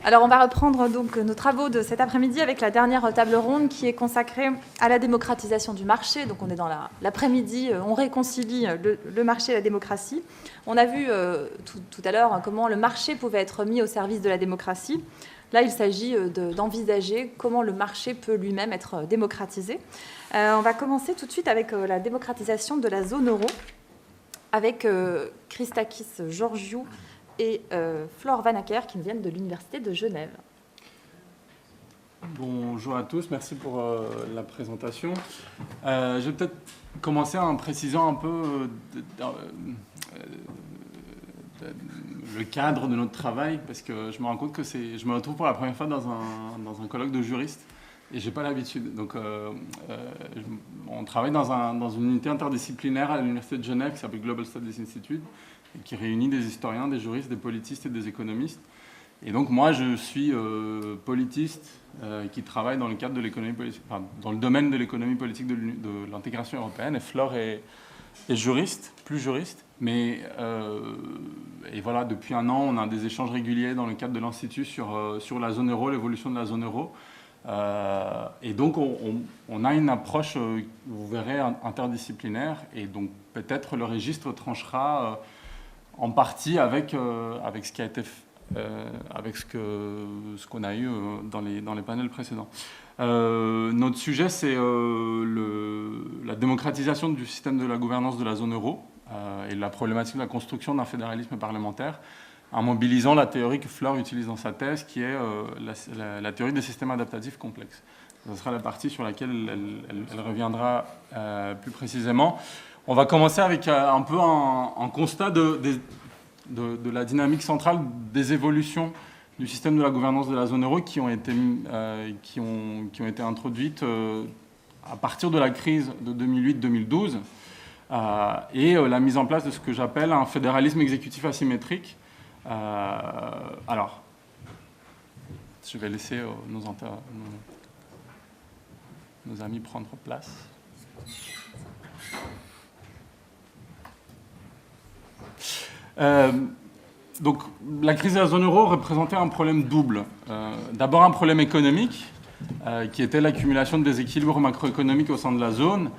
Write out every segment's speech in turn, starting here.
Alors, on va reprendre donc nos travaux de cet après-midi avec la dernière table ronde qui est consacrée à la démocratisation du marché. Donc, on est dans l'après-midi, on réconcilie le marché et la démocratie. On a vu tout à l'heure comment le marché pouvait être mis au service de la démocratie. Là, il s'agit d'envisager comment le marché peut lui-même être démocratisé. On va commencer tout de suite avec la démocratisation de la zone euro, avec Christakis Georgiou et Flore Vanacker qui nous viennent de l'Université de Genève. Bonjour à tous, merci pour la présentation. Je vais peut-être commencer en précisant un peu le cadre de notre travail, parce que je me rends compte que je me retrouve pour la première fois dans un colloque de juristes, et j'ai pas l'habitude. Donc, on travaille dans une unité interdisciplinaire à l'Université de Genève qui s'appelle Global Studies Institute, et qui réunit des historiens, des juristes, des politistes et des économistes. Et donc moi, je suis politiste qui travaille dans le cadre de l'économie politique, enfin, dans le domaine de l'économie politique de l'intégration européenne. Et Flore est juriste, plus juriste. Mais et voilà, depuis un an, on a des échanges réguliers dans le cadre de l'Institut sur la zone euro, l'évolution de la zone euro. Et donc on a une approche, vous verrez, interdisciplinaire. Et donc peut-être le registre tranchera en partie avec ce qui a été avec ce qu'on a eu dans les panels précédents. Notre sujet, c'est la démocratisation du système de la gouvernance de la zone euro et la problématique de la construction d'un fédéralisme parlementaire, en mobilisant la théorie que Flore utilise dans sa thèse, qui est la théorie des systèmes adaptatifs complexes. Ce sera la partie sur laquelle elle reviendra plus précisément. On va commencer avec un peu un constat de la dynamique centrale des évolutions du système de la gouvernance de la zone euro qui ont été introduites à partir de la crise de 2008-2012 et la mise en place de ce que j'appelle un fédéralisme exécutif asymétrique. Alors, je vais laisser nos amis prendre place. Donc, la crise de la zone euro représentait un problème double. D'abord, un problème économique, qui était l'accumulation de déséquilibres macroéconomiques au sein de la zone,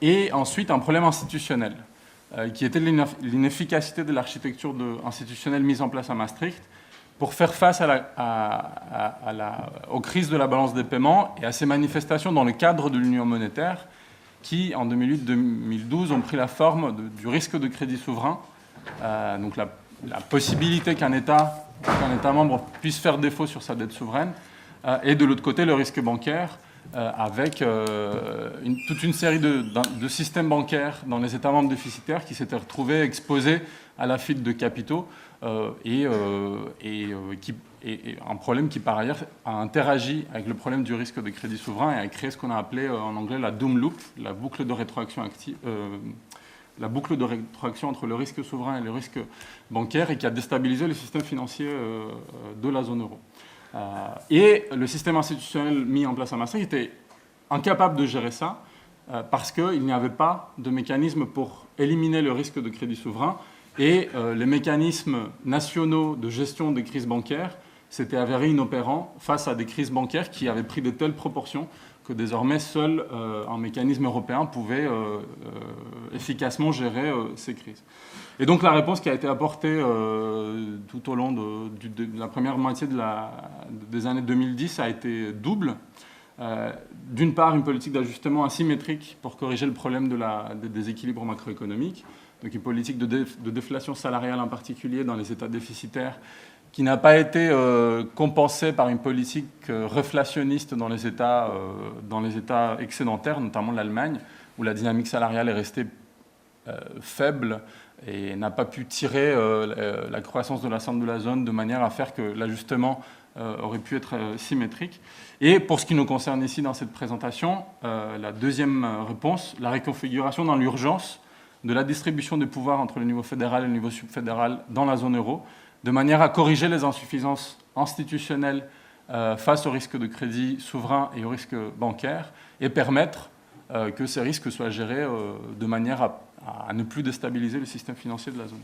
et ensuite un problème institutionnel, qui était l'inefficacité de l'architecture institutionnelle mise en place à Maastricht pour faire face aux crises de la balance des paiements et à ces manifestations dans le cadre de l'union monétaire, qui, en 2008-2012, ont pris la forme du risque de crédit souverain, donc la possibilité qu'un État membre puisse faire défaut sur sa dette souveraine, et de l'autre côté, le risque bancaire, avec toute une série de systèmes bancaires dans les États membres déficitaires qui s'étaient retrouvés exposés à la fuite de capitaux, et un problème qui, par ailleurs, a interagi avec le problème du risque de crédit souverain et a créé ce qu'on a appelé en anglais la doom loop, la boucle de rétroaction entre le risque souverain et le risque bancaire, et qui a déstabilisé le système financier de la zone euro. Et le système institutionnel mis en place à Maastricht était incapable de gérer ça parce qu'il n'y avait pas de mécanisme pour éliminer le risque de crédit souverain, et les mécanismes nationaux de gestion des crises bancaires s'étaient avérés inopérants face à des crises bancaires qui avaient pris de telles proportions que désormais seul un mécanisme européen pouvait efficacement gérer ces crises. Et donc la réponse qui a été apportée tout au long de la première moitié des années 2010 a été double. D'une part, une politique d'ajustement asymétrique pour corriger le problème des déséquilibres macroéconomiques, donc une politique de déflation salariale en particulier dans les États déficitaires, qui n'a pas été compensée par une politique reflationniste dans les États excédentaires, notamment l'Allemagne, où la dynamique salariale est restée faible et n'a pas pu tirer la croissance de l'ensemble de la zone de manière à faire que l'ajustement aurait pu être symétrique. Et pour ce qui nous concerne ici dans cette présentation, la deuxième réponse, la réconfiguration dans l'urgence de la distribution des pouvoirs entre le niveau fédéral et le niveau subfédéral dans la zone euro, de manière à corriger les insuffisances institutionnelles face au risque de crédit souverain et au risque bancaire, et permettre que ces risques soient gérés de manière à ne plus déstabiliser le système financier de la zone.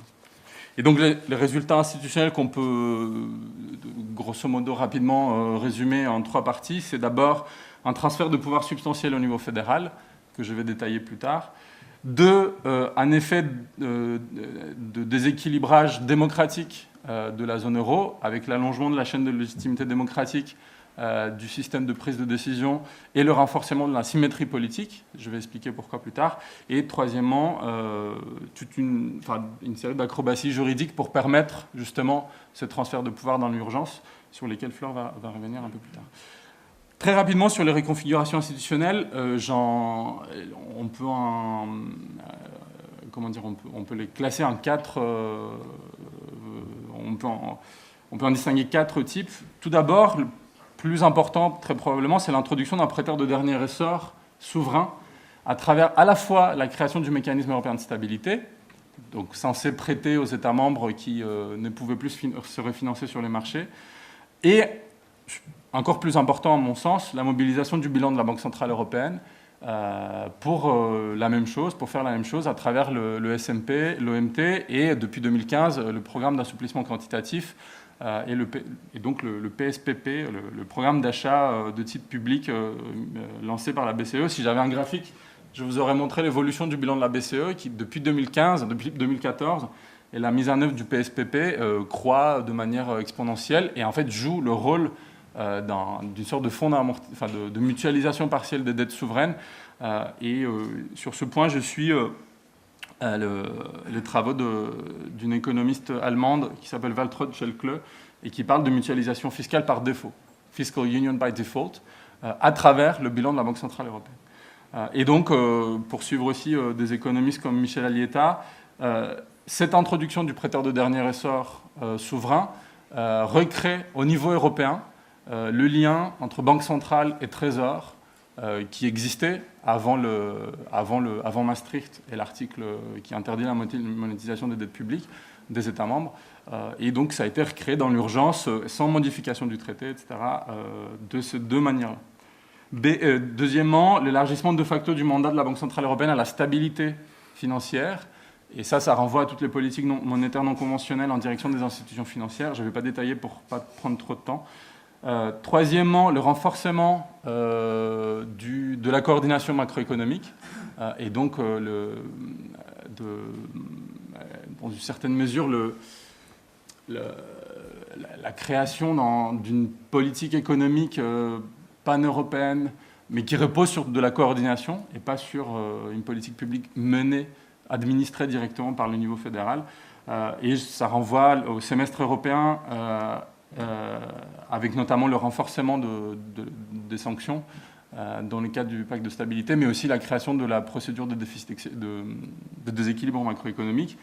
Et donc les résultats institutionnels qu'on peut, grosso modo, rapidement résumer en 3 parties, c'est d'abord un transfert de pouvoir substantiel au niveau fédéral, que je vais détailler plus tard. 2, un effet de déséquilibrage démocratique de la zone euro, avec l'allongement de la chaîne de légitimité démocratique du système de prise de décision et le renforcement de la symétrie politique. Je vais expliquer pourquoi plus tard. Et troisièmement, toute une série d'acrobaties juridiques pour permettre justement ce transfert de pouvoir dans l'urgence, sur lesquels Flore va revenir un peu plus tard. Très rapidement sur les reconfigurations institutionnelles, on peut les classer en 4. On peut en distinguer 4 types. Tout d'abord, le plus important, très probablement, c'est l'introduction d'un prêteur de dernier ressort souverain à travers à la fois la création du mécanisme européen de stabilité, donc censé prêter aux États membres qui ne pouvaient plus se refinancer sur les marchés, et encore plus important à mon sens, la mobilisation du bilan de la Banque Centrale Européenne pour la même chose, pour faire la même chose à travers le SMP, l'OMT et depuis 2015 le programme d'assouplissement quantitatif et donc le PSPP, le programme d'achat de titres publics lancé par la BCE. Si j'avais un graphique, je vous aurais montré l'évolution du bilan de la BCE qui depuis 2014, et la mise en œuvre du PSPP croît de manière exponentielle et en fait joue le rôle d'une sorte de fonds de mutualisation partielle des dettes souveraines. Sur ce point, je suis les travaux d'une économiste allemande qui s'appelle Waltraud Schellkle et qui parle de mutualisation fiscale par défaut, Fiscal Union by Default, à travers le bilan de la Banque Centrale Européenne. Et donc, pour suivre aussi des économistes comme Michel Alieta, cette introduction du prêteur de dernier ressort souverain recrée au niveau européen le lien entre banque centrale et trésor qui existait avant Maastricht et l'article qui interdit la monétisation des dettes publiques des États membres. Et donc ça a été recréé dans l'urgence, sans modification du traité, etc., de ces 2 manières-là. Deuxièmement, l'élargissement de facto du mandat de la Banque Centrale Européenne à la stabilité financière. Et ça renvoie à toutes les politiques monétaires non conventionnelles en direction des institutions financières. Je ne vais pas détailler pour ne pas prendre trop de temps. Troisièmement, le renforcement de la coordination macroéconomique et donc, dans une certaine mesure, la création d'une politique économique pan-européenne, mais qui repose sur de la coordination et pas sur une politique publique menée, administrée directement par le niveau fédéral. Et ça renvoie au semestre européen avec notamment le renforcement des sanctions dans le cadre du pacte de stabilité, mais aussi la création de la procédure de déséquilibre macroéconomique,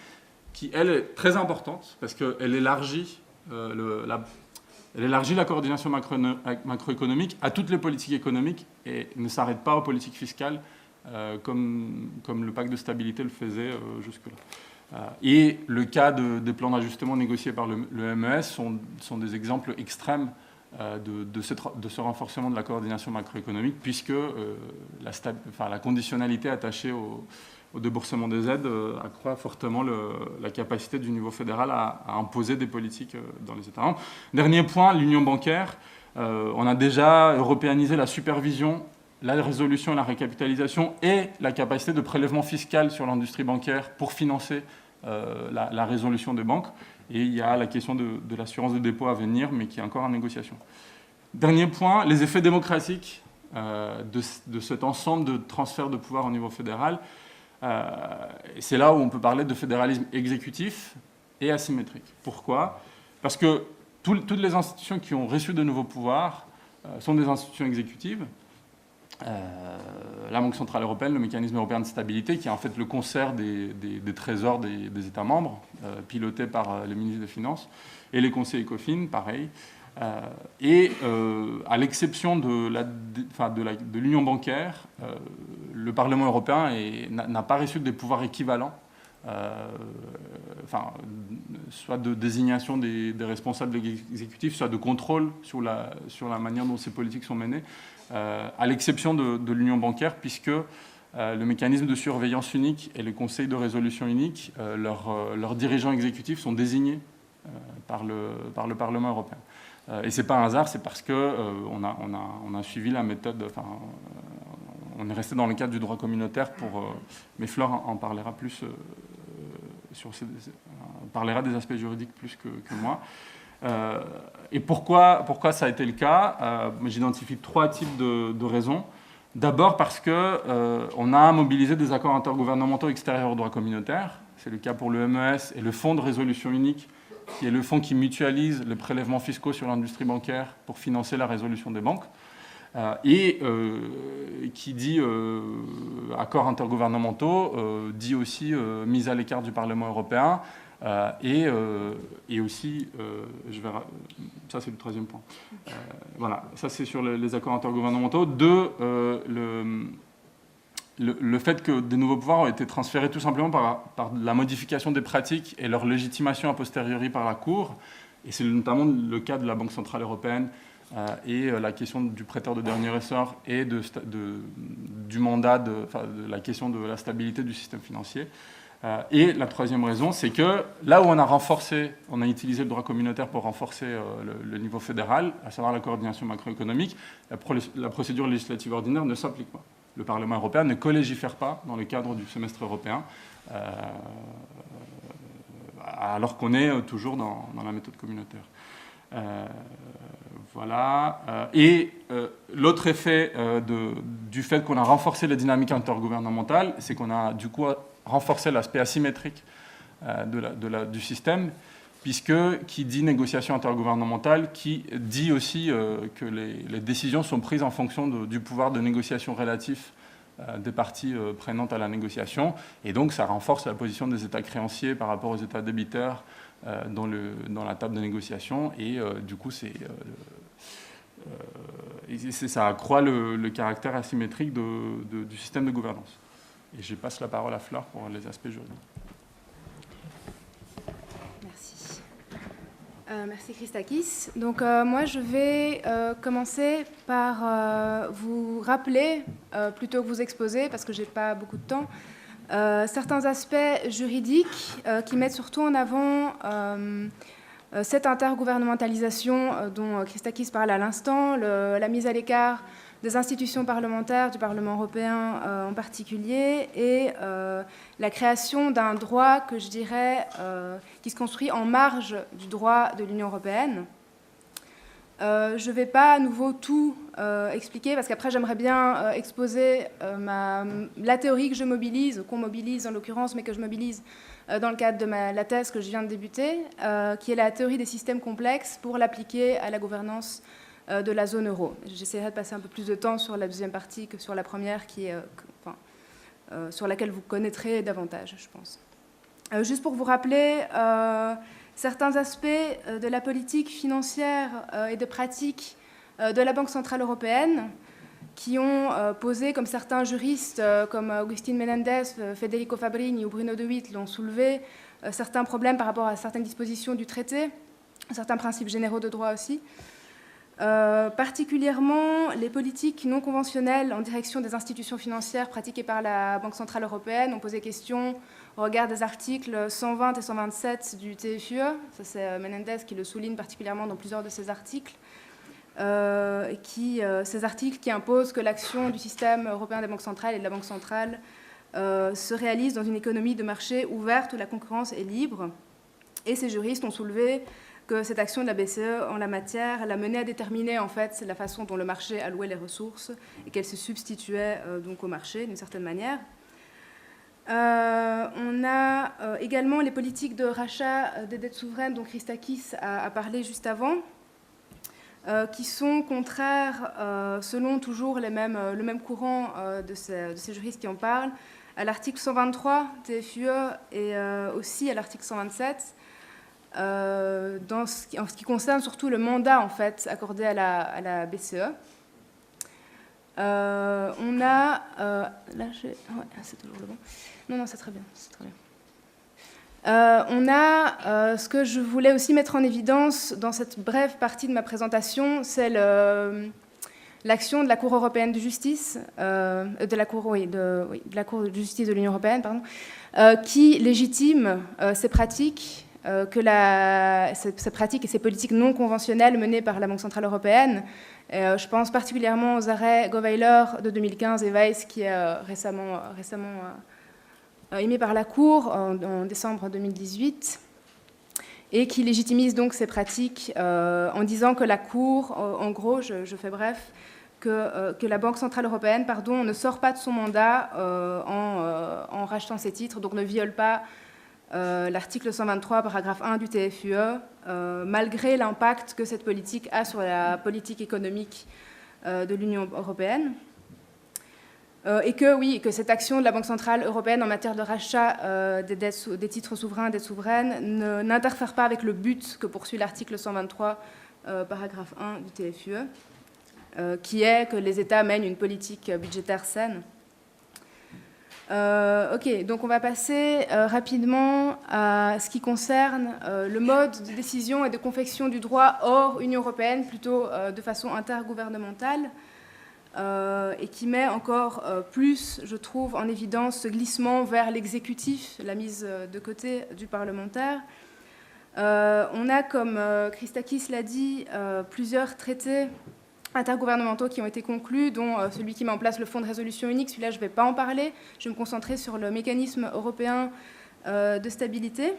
qui, elle, est très importante, parce qu'elle élargit, la coordination macroéconomique à toutes les politiques économiques et ne s'arrête pas aux politiques fiscales, comme le pacte de stabilité le faisait jusque-là. Et le cas des plans d'ajustement négociés par le MES sont des exemples extrêmes de ce renforcement de la coordination macroéconomique, puisque la conditionnalité attachée au déboursement des aides accroît fortement la capacité du niveau fédéral à imposer des politiques dans les États membres. Dernier point, l'union bancaire. On a déjà européanisé la supervision, la résolution et la récapitalisation et la capacité de prélèvement fiscal sur l'industrie bancaire pour financer la résolution des banques. Et il y a la question de l'assurance de dépôt à venir, mais qui est encore en négociation. Dernier point, les effets démocratiques de cet ensemble de transferts de pouvoir au niveau fédéral. C'est là où on peut parler de fédéralisme exécutif et asymétrique. Pourquoi ? Parce que toutes les institutions qui ont reçu de nouveaux pouvoirs sont des institutions exécutives. La Banque Centrale Européenne, le mécanisme européen de stabilité, qui est en fait le concert des trésors des États membres, piloté par les ministres des Finances, et les conseils ECOFIN, pareil. À l'exception de l'union bancaire, le Parlement européen n'a pas reçu des pouvoirs équivalents, soit de désignation des responsables exécutifs, soit de contrôle sur la manière dont ces politiques sont menées, à l'exception de l'union bancaire, puisque le mécanisme de surveillance unique et le conseil de résolution unique, leurs dirigeants exécutifs sont désignés par le Parlement européen. Et ce n'est pas un hasard, c'est parce qu'on a suivi la méthode, on est resté dans le cadre du droit communautaire mais Flore en parlera plus, parlera des aspects juridiques plus que moi. Et pourquoi ça a été le cas? J'identifie 3 types de raisons. D'abord parce qu'on a mobilisé des accords intergouvernementaux extérieurs au droit communautaire. C'est le cas pour le MES et le Fonds de résolution unique, qui est le fonds qui mutualise les prélèvements fiscaux sur l'industrie bancaire pour financer la résolution des banques. Et qui dit accords intergouvernementaux, dit aussi mise à l'écart du Parlement européen. Et aussi, ça c'est le 3e point. Voilà, ça c'est sur les accords intergouvernementaux. 2, le fait que des nouveaux pouvoirs ont été transférés tout simplement par la modification des pratiques et leur légitimation a posteriori par la Cour. Et c'est notamment le cas de la Banque centrale européenne et la question du prêteur de dernier ressort et du mandat, de la question de la stabilité du système financier. Et la 3e raison, c'est que là où on a utilisé le droit communautaire pour renforcer le niveau fédéral, à savoir la coordination macroéconomique, la procédure législative ordinaire ne s'applique pas. Le Parlement européen ne collégifère pas dans le cadre du semestre européen, alors qu'on est toujours dans la méthode communautaire. Voilà. Et l'autre effet du fait qu'on a renforcé la dynamique intergouvernementale, c'est qu'on a du coup renforcer l'aspect asymétrique du système, puisque qui dit négociation intergouvernementale, qui dit aussi que les décisions sont prises en fonction du pouvoir de négociation relatif des parties prenantes à la négociation, et donc ça renforce la position des États créanciers par rapport aux États débiteurs dans la table de négociation, et du coup ça accroît le caractère asymétrique du système de gouvernance. Et je passe la parole à Flore pour les aspects juridiques. Merci. Merci Christakis. Donc moi je vais commencer par vous rappeler, plutôt que vous exposer, parce que je n'ai pas beaucoup de temps, certains aspects juridiques qui mettent surtout en avant cette intergouvernementalisation dont Christakis parlait à l'instant, la mise à l'écart des institutions parlementaires, du Parlement européen en particulier, et la création d'un droit que je dirais qui se construit en marge du droit de l'Union européenne. Je ne vais pas à nouveau tout expliquer, parce qu'après j'aimerais bien exposer la théorie que je mobilise, qu'on mobilise en l'occurrence, mais que je mobilise dans le cadre de la thèse que je viens de débuter, qui est la théorie des systèmes complexes pour l'appliquer à la gouvernance de la zone euro. J'essaierai de passer un peu plus de temps sur la 2e partie que sur la première, qui est, sur laquelle vous connaîtrez davantage, je pense. Juste pour vous rappeler certains aspects de la politique financière et de pratique de la Banque centrale européenne qui ont posé, comme certains juristes comme Agustín Menéndez, Federico Fabrini ou Bruno De Witt l'ont soulevé, certains problèmes par rapport à certaines dispositions du traité, certains principes généraux de droit aussi. Particulièrement les politiques non conventionnelles en direction des institutions financières pratiquées par la Banque centrale européenne ont posé question au regard des articles 120 et 127 du TFUE. Ça, c'est Menendez qui le souligne particulièrement dans plusieurs de ses articles. Ces articles qui imposent que l'action du système européen des banques centrales et de la Banque centrale se réalise dans une économie de marché ouverte où la concurrence est libre. Et ces juristes ont soulevé que cette action de la BCE en la matière l'a menée à déterminer en fait la façon dont le marché allouait les ressources et qu'elle se substituait donc au marché d'une certaine manière. On a également les politiques de rachat des dettes souveraines dont Christakis a parlé juste avant, qui sont contraires, selon toujours le même courant de ces juristes qui en parlent, à l'article 123 TFUE et aussi à l'article 127, en ce qui concerne surtout le mandat en fait, accordé à la BCE. On a... là, c'est toujours le bon. Non, c'est très bien. C'est très bien. On a ce que je voulais aussi mettre en évidence dans cette brève partie de ma présentation, c'est l'action de la Cour européenne de justice, de la Cour de justice de l'Union européenne, pardon, qui légitime ces pratiques, ces pratiques et ces politiques non conventionnelles menées par la Banque centrale européenne. Je pense particulièrement aux arrêts Goweiler de 2015 et Weiss, qui est récemment émis par la Cour en décembre 2018, et qui légitimise donc ces pratiques en disant que la Cour, en gros, je fais bref, que la Banque centrale européenne ne sort pas de son mandat en rachetant ses titres, donc ne viole pas l'article 123, paragraphe 1 du TFUE, malgré l'impact que cette politique a sur la politique économique de l'Union européenne. Et que cette action de la Banque centrale européenne en matière de rachat des titres souverains, dettes souveraines, n'interfère pas avec le but que poursuit l'article 123, paragraphe 1 du TFUE, qui est que les États mènent une politique budgétaire saine. Ok, donc on va passer rapidement à ce qui concerne le mode de décision et de confection du droit hors Union européenne, plutôt de façon intergouvernementale, et qui met encore plus, je trouve, en évidence ce glissement vers l'exécutif, la mise de côté du parlementaire. On a, comme Christakis l'a dit, plusieurs traités intergouvernementaux qui ont été conclus, dont celui qui met en place le fonds de résolution unique. Celui-là, je ne vais pas en parler. Je vais me concentrer sur le mécanisme européen de stabilité.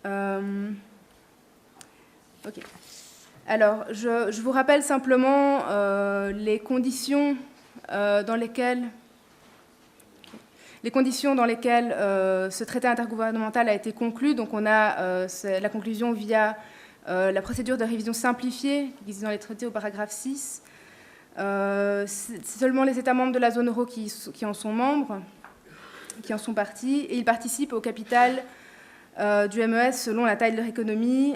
Ok. Alors, je vous rappelle simplement les conditions dans lesquelles ce traité intergouvernemental a été conclu. Donc, on a la conclusion via la procédure de révision simplifiée, qui existe dans les traités au paragraphe 6. C'est seulement les États membres de la zone euro qui en sont membres, qui en sont partis, et ils participent au capital du MES selon la taille de leur économie.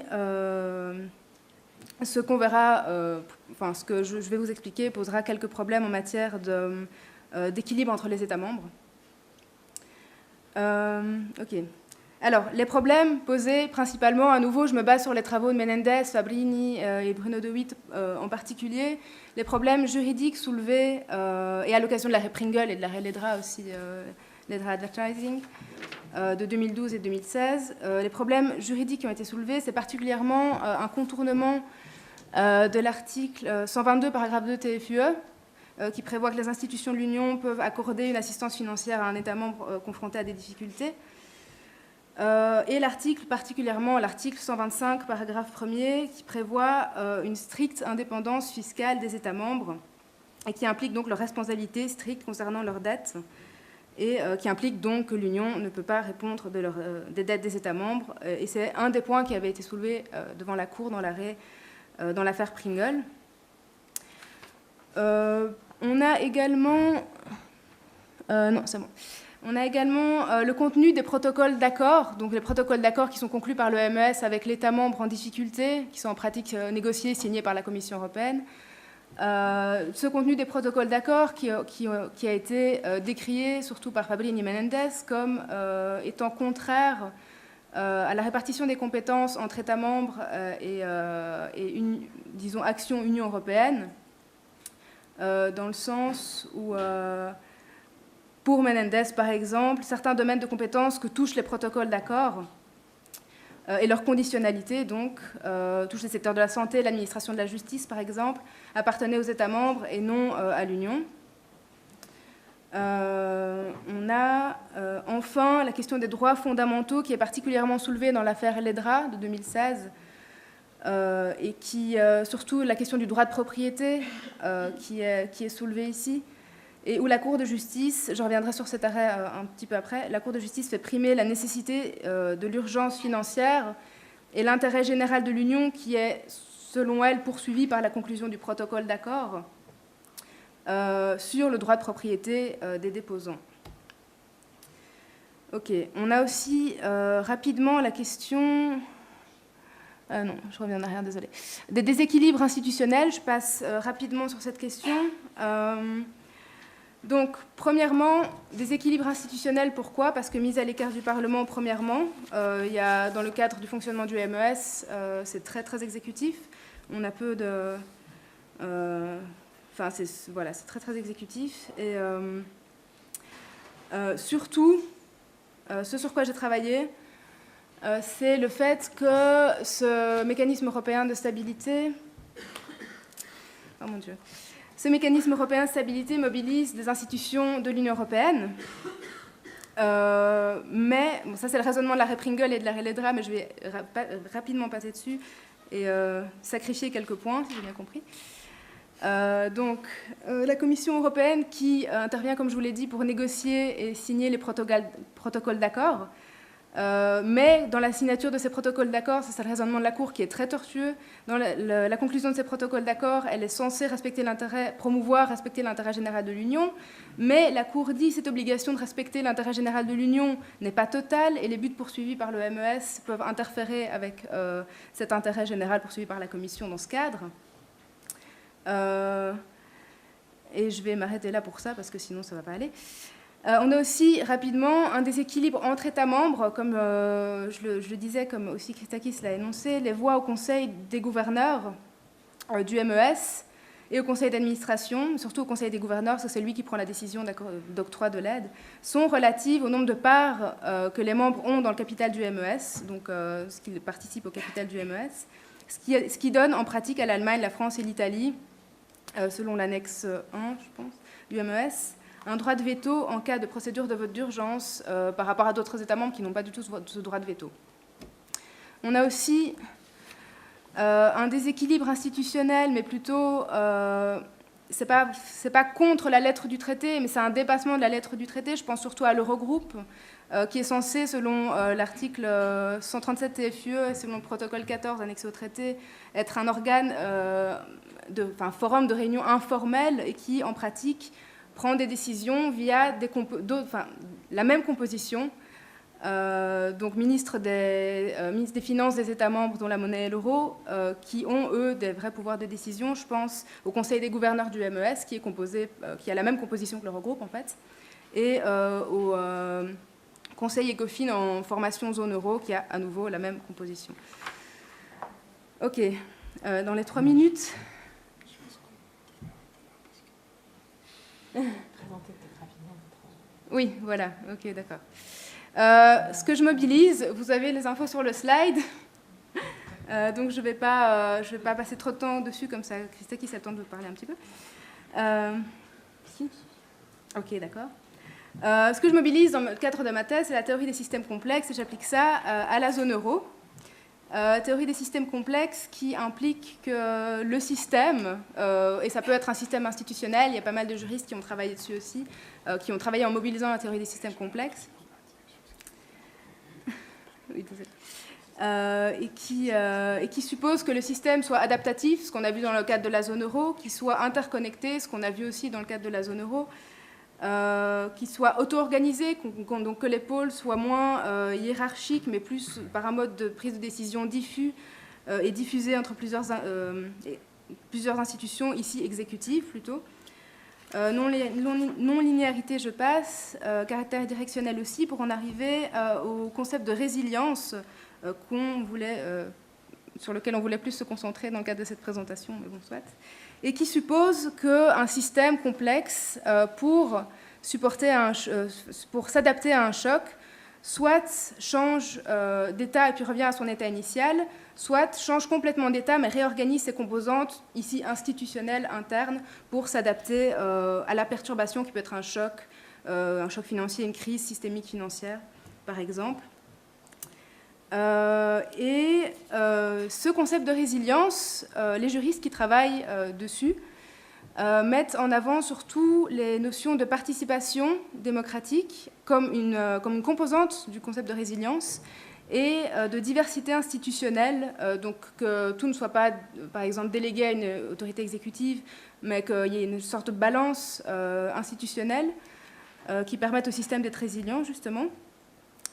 Ce qu'on verra, ce que je vais vous expliquer posera quelques problèmes en matière d'équilibre entre les États membres. Ok. Alors, les problèmes posés principalement, à nouveau, je me base sur les travaux de Menendez, Fabrini et Bruno De Witt en particulier, les problèmes juridiques soulevés, et à l'occasion de l'arrêt Pringle et de l'arrêt Ledra aussi, Ledra Advertising, de 2012 et 2016. Les problèmes juridiques qui ont été soulevés, c'est particulièrement un contournement de l'article 122, paragraphe 2 TFUE, qui prévoit que les institutions de l'Union peuvent accorder une assistance financière à un État membre confronté à des difficultés. Et particulièrement l'article 125, paragraphe 1er, qui prévoit une stricte indépendance fiscale des États membres et qui implique donc leur responsabilité stricte concernant leurs dettes et qui implique donc que l'Union ne peut pas répondre des dettes des États membres. Et c'est un des points qui avait été soulevé devant la Cour dans l'affaire Pringle. On a également... non, c'est bon. On a également le contenu des protocoles d'accord, donc les protocoles d'accord qui sont conclus par le MES avec l'État membre en difficulté, qui sont en pratique négociés, signés par la Commission européenne. Ce contenu des protocoles d'accord qui a été décrié, surtout par Fabrini et Menendez, comme étant contraire à la répartition des compétences entre États membres et disons, action Union européenne, dans le sens où... pour Menendez, par exemple, certains domaines de compétences que touchent les protocoles d'accord et leur conditionnalité, donc, touchent les secteurs de la santé, l'administration de la justice, par exemple, appartenaient aux États membres et non à l'Union. On a enfin la question des droits fondamentaux qui est particulièrement soulevée dans l'affaire Ledra de 2016 et qui, surtout la question du droit de propriété qui est soulevée ici. Et où la Cour de justice, je reviendrai sur cet arrêt un petit peu après, la Cour de justice fait primer la nécessité de l'urgence financière et l'intérêt général de l'Union qui est, selon elle, poursuivi par la conclusion du protocole d'accord sur le droit de propriété des déposants. Ok, on a aussi rapidement la question... non, je reviens en arrière, désolée. Des déséquilibres institutionnels, je passe rapidement sur cette question. Donc, premièrement, des équilibres institutionnels, pourquoi ? Parce que mise à l'écart du Parlement, premièrement, il y a, dans le cadre du fonctionnement du MES, c'est très, très exécutif. On a peu Enfin, voilà, c'est très, très exécutif. Et surtout, ce sur quoi j'ai travaillé, c'est le fait que ce mécanisme européen de stabilité... Oh mon Dieu. Ce mécanisme européen de stabilité mobilise des institutions de l'Union européenne. Mais, bon, ça c'est le raisonnement de l'arrêt Pringle et de l'arrêt Ledra, mais je vais rapidement passer dessus et sacrifier quelques points, si j'ai bien compris. La Commission européenne qui intervient, comme je vous l'ai dit, pour négocier et signer les protocoles d'accord. Mais dans la signature de ces protocoles d'accord, c'est le raisonnement de la Cour qui est très tortueux. Dans la conclusion de ces protocoles d'accord, elle est censée promouvoir, respecter l'intérêt général de l'Union, mais la Cour dit que cette obligation de respecter l'intérêt général de l'Union n'est pas totale et les buts poursuivis par le MES peuvent interférer avec cet intérêt général poursuivi par la Commission dans ce cadre. Et je vais m'arrêter là pour ça parce que sinon ça ne va pas aller. On a aussi rapidement un déséquilibre entre États membres, comme je le disais, comme aussi Christakis l'a énoncé, les voix au Conseil des gouverneurs du MES et au Conseil d'administration, surtout au Conseil des gouverneurs, parce que c'est lui qui prend la décision d'octroi de l'aide, sont relatives au nombre de parts que les membres ont dans le capital du MES, donc ce qui participe au capital du MES, ce qui donne en pratique à l'Allemagne, la France et l'Italie, selon l'annexe 1, je pense, du MES, un droit de veto en cas de procédure de vote d'urgence par rapport à d'autres États membres qui n'ont pas du tout ce droit de veto. On a aussi un déséquilibre institutionnel, mais plutôt, c'est pas contre la lettre du traité, mais c'est un dépassement de la lettre du traité. Je pense surtout à l'Eurogroupe, qui est censé, selon l'article 137 TFUE et selon le protocole 14 annexé au traité, être un organe, un forum de réunion informel et qui, en pratique, prend des décisions via la même composition, donc ministres des Finances des États membres dont la monnaie est l'euro, qui ont, eux, des vrais pouvoirs de décision. Je pense au Conseil des gouverneurs du MES, qui a la même composition que l'Eurogroupe, en fait, et au Conseil ECOFIN en formation zone euro, qui a à nouveau la même composition. OK. Dans les 3 minutes... Oui, voilà, ok, d'accord. Ce que je mobilise, vous avez les infos sur le slide, donc je ne vais pas passer trop de temps dessus, comme ça Christakis a le temps de vous parler un petit peu. Si. Ok, d'accord. Ce que je mobilise dans le cadre de ma thèse, c'est la théorie des systèmes complexes, et j'applique ça à la zone euro. Théorie des systèmes complexes qui implique que le système, et ça peut être un système institutionnel, il y a pas mal de juristes qui ont travaillé dessus aussi, qui ont travaillé en mobilisant la théorie des systèmes complexes, oui, et qui suppose que le système soit adaptatif, ce qu'on a vu dans le cadre de la zone euro, qu'il soit interconnecté, ce qu'on a vu aussi dans le cadre de la zone euro, qui soit auto-organisé, donc que les pôles soient moins hiérarchiques, mais plus par un mode de prise de décision diffus et diffusé entre plusieurs institutions, ici exécutives plutôt. Non-linéarité, je passe, caractère directionnel aussi, pour en arriver au concept de résilience sur lequel on voulait plus se concentrer dans le cadre de cette présentation, mais bon, soit. Et qui suppose qu'un système complexe, pour s'adapter à un choc, soit change d'état et puis revient à son état initial, soit change complètement d'état mais réorganise ses composantes, ici institutionnelles, internes, pour s'adapter à la perturbation qui peut être un choc financier, une crise systémique financière, par exemple. Ce concept de résilience, les juristes qui travaillent dessus mettent en avant surtout les notions de participation démocratique comme une composante du concept de résilience et de diversité institutionnelle, donc que tout ne soit pas, par exemple, délégué à une autorité exécutive, mais qu'il y ait une sorte de balance institutionnelle qui permette au système d'être résilient, justement.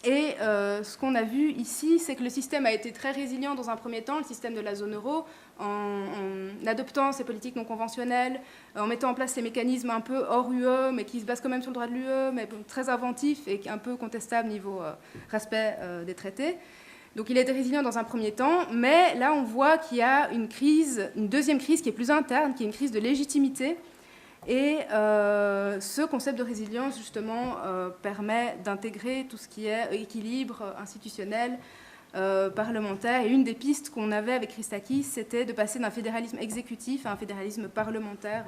Et ce qu'on a vu ici, c'est que le système a été très résilient dans un premier temps, le système de la zone euro, en adoptant ces politiques non conventionnelles, en mettant en place ces mécanismes un peu hors UE, mais qui se basent quand même sur le droit de l'UE, mais très inventifs et un peu contestables niveau respect des traités. Donc il a été résilient dans un premier temps, mais là on voit qu'il y a une deuxième crise qui est plus interne, qui est une crise de légitimité. Et ce concept de résilience, justement, permet d'intégrer tout ce qui est équilibre institutionnel, parlementaire. Et une des pistes qu'on avait avec Christakis, c'était de passer d'un fédéralisme exécutif à un fédéralisme parlementaire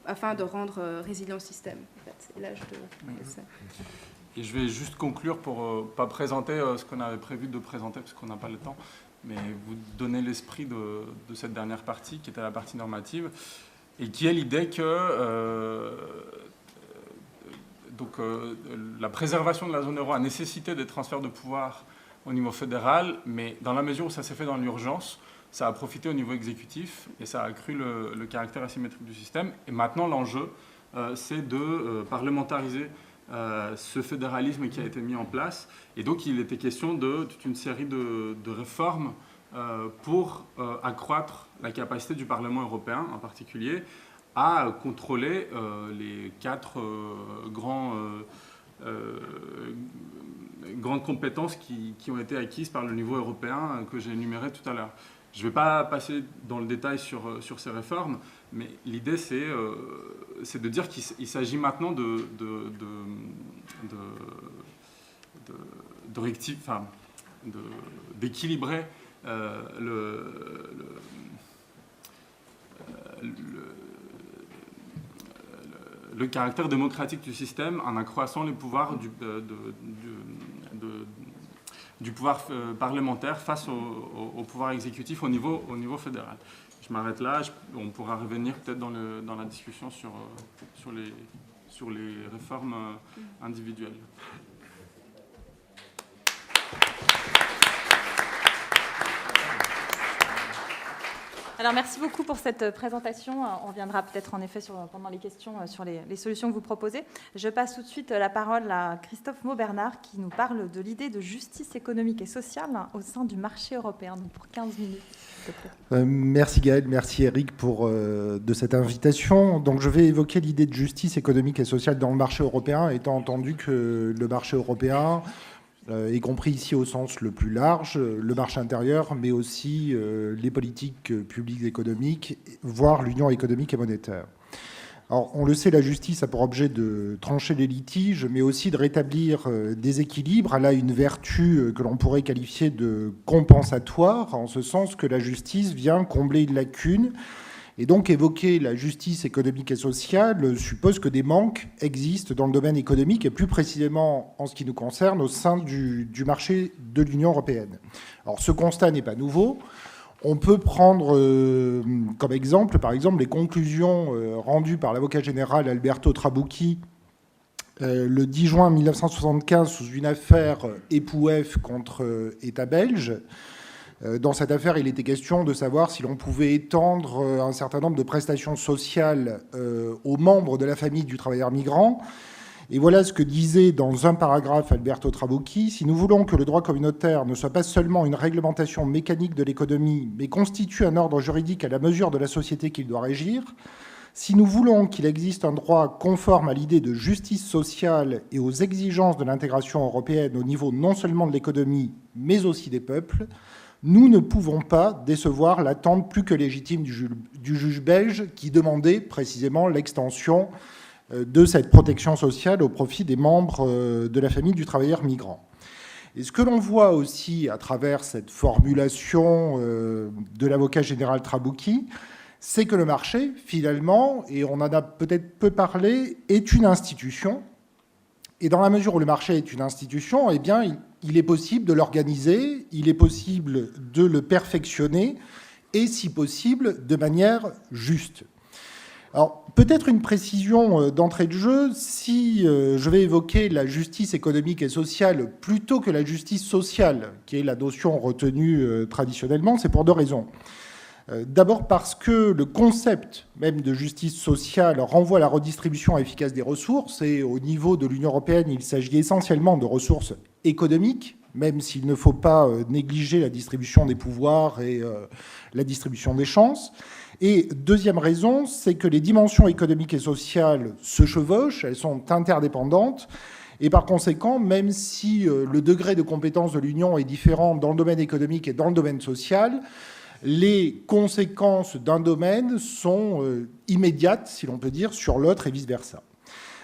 afin de rendre résilient le système. En fait. Et là, je te laisse. Et je vais juste conclure pour ne pas présenter ce qu'on avait prévu de présenter, parce qu'on n'a pas le temps, mais vous donner l'esprit de cette dernière partie, qui était la partie normative, et qui est l'idée que la préservation de la zone euro a nécessité des transferts de pouvoir au niveau fédéral, mais dans la mesure où ça s'est fait dans l'urgence, ça a profité au niveau exécutif et ça a accru le caractère asymétrique du système. Et maintenant, l'enjeu, c'est de parlementariser ce fédéralisme qui a été mis en place. Et donc, il était question de toute une série de réformes pour accroître la capacité du Parlement européen, en particulier, à contrôler les 4 grandes compétences qui ont été acquises par le niveau européen que j'ai énuméré tout à l'heure. Je ne vais pas passer dans le détail sur ces réformes, mais l'idée, c'est de dire qu'il s'agit maintenant d'équilibrer le caractère démocratique du système en accroissant les pouvoirs du pouvoir parlementaire face au pouvoir exécutif au niveau fédéral. Je m'arrête là, on pourra revenir peut-être dans la discussion sur les réformes individuelles. Alors, merci beaucoup pour cette présentation. On reviendra peut-être en effet pendant les questions sur les solutions que vous proposez. Je passe tout de suite la parole à Christophe Maubernard qui nous parle de l'idée de justice économique et sociale au sein du marché européen. Donc pour 15 minutes, s'il te plaît. Merci Gaël, merci Eric de cette invitation. Donc je vais évoquer l'idée de justice économique et sociale dans le marché européen, étant entendu que le marché européen y compris ici au sens le plus large, le marché intérieur, mais aussi les politiques publiques économiques, voire l'union économique et monétaire. Alors, on le sait, la justice a pour objet de trancher les litiges, mais aussi de rétablir des équilibres. Elle a une vertu que l'on pourrait qualifier de compensatoire, en ce sens que la justice vient combler une lacune. Et donc, évoquer la justice économique et sociale suppose que des manques existent dans le domaine économique, et plus précisément en ce qui nous concerne, au sein du marché de l'Union européenne. Alors, ce constat n'est pas nouveau. On peut prendre comme exemple, par exemple, les conclusions rendues par l'avocat général Alberto Trabucchi le 10 juin 1975 sous une affaire Époux F contre État belge. Dans cette affaire, il était question de savoir si l'on pouvait étendre un certain nombre de prestations sociales aux membres de la famille du travailleur migrant. Et voilà ce que disait dans un paragraphe Alberto Trabucchi. Si nous voulons que le droit communautaire ne soit pas seulement une réglementation mécanique de l'économie, mais constitue un ordre juridique à la mesure de la société qu'il doit régir, si nous voulons qu'il existe un droit conforme à l'idée de justice sociale et aux exigences de l'intégration européenne au niveau non seulement de l'économie, mais aussi des peuples, nous ne pouvons pas décevoir l'attente plus que légitime du juge belge qui demandait précisément l'extension de cette protection sociale au profit des membres de la famille du travailleur migrant. Et ce que l'on voit aussi à travers cette formulation de l'avocat général Trabucchi, c'est que le marché, finalement, et on en a peut-être peu parlé, est une institution. Et dans la mesure où le marché est une institution, eh bien, il est possible de l'organiser, il est possible de le perfectionner, et si possible, de manière juste. Alors, peut-être une précision d'entrée de jeu, si je vais évoquer la justice économique et sociale plutôt que la justice sociale, qui est la notion retenue traditionnellement, c'est pour deux raisons. D'abord parce que le concept même de justice sociale renvoie à la redistribution efficace des ressources, et au niveau de l'Union européenne, il s'agit essentiellement de ressources économiques, même s'il ne faut pas négliger la distribution des pouvoirs et la distribution des chances. Et deuxième raison, c'est que les dimensions économiques et sociales se chevauchent, elles sont interdépendantes, Et par conséquent, même si le degré de compétence de l'Union est différent dans le domaine économique et dans le domaine social, les conséquences d'un domaine sont immédiates, si l'on peut dire, sur l'autre et vice-versa.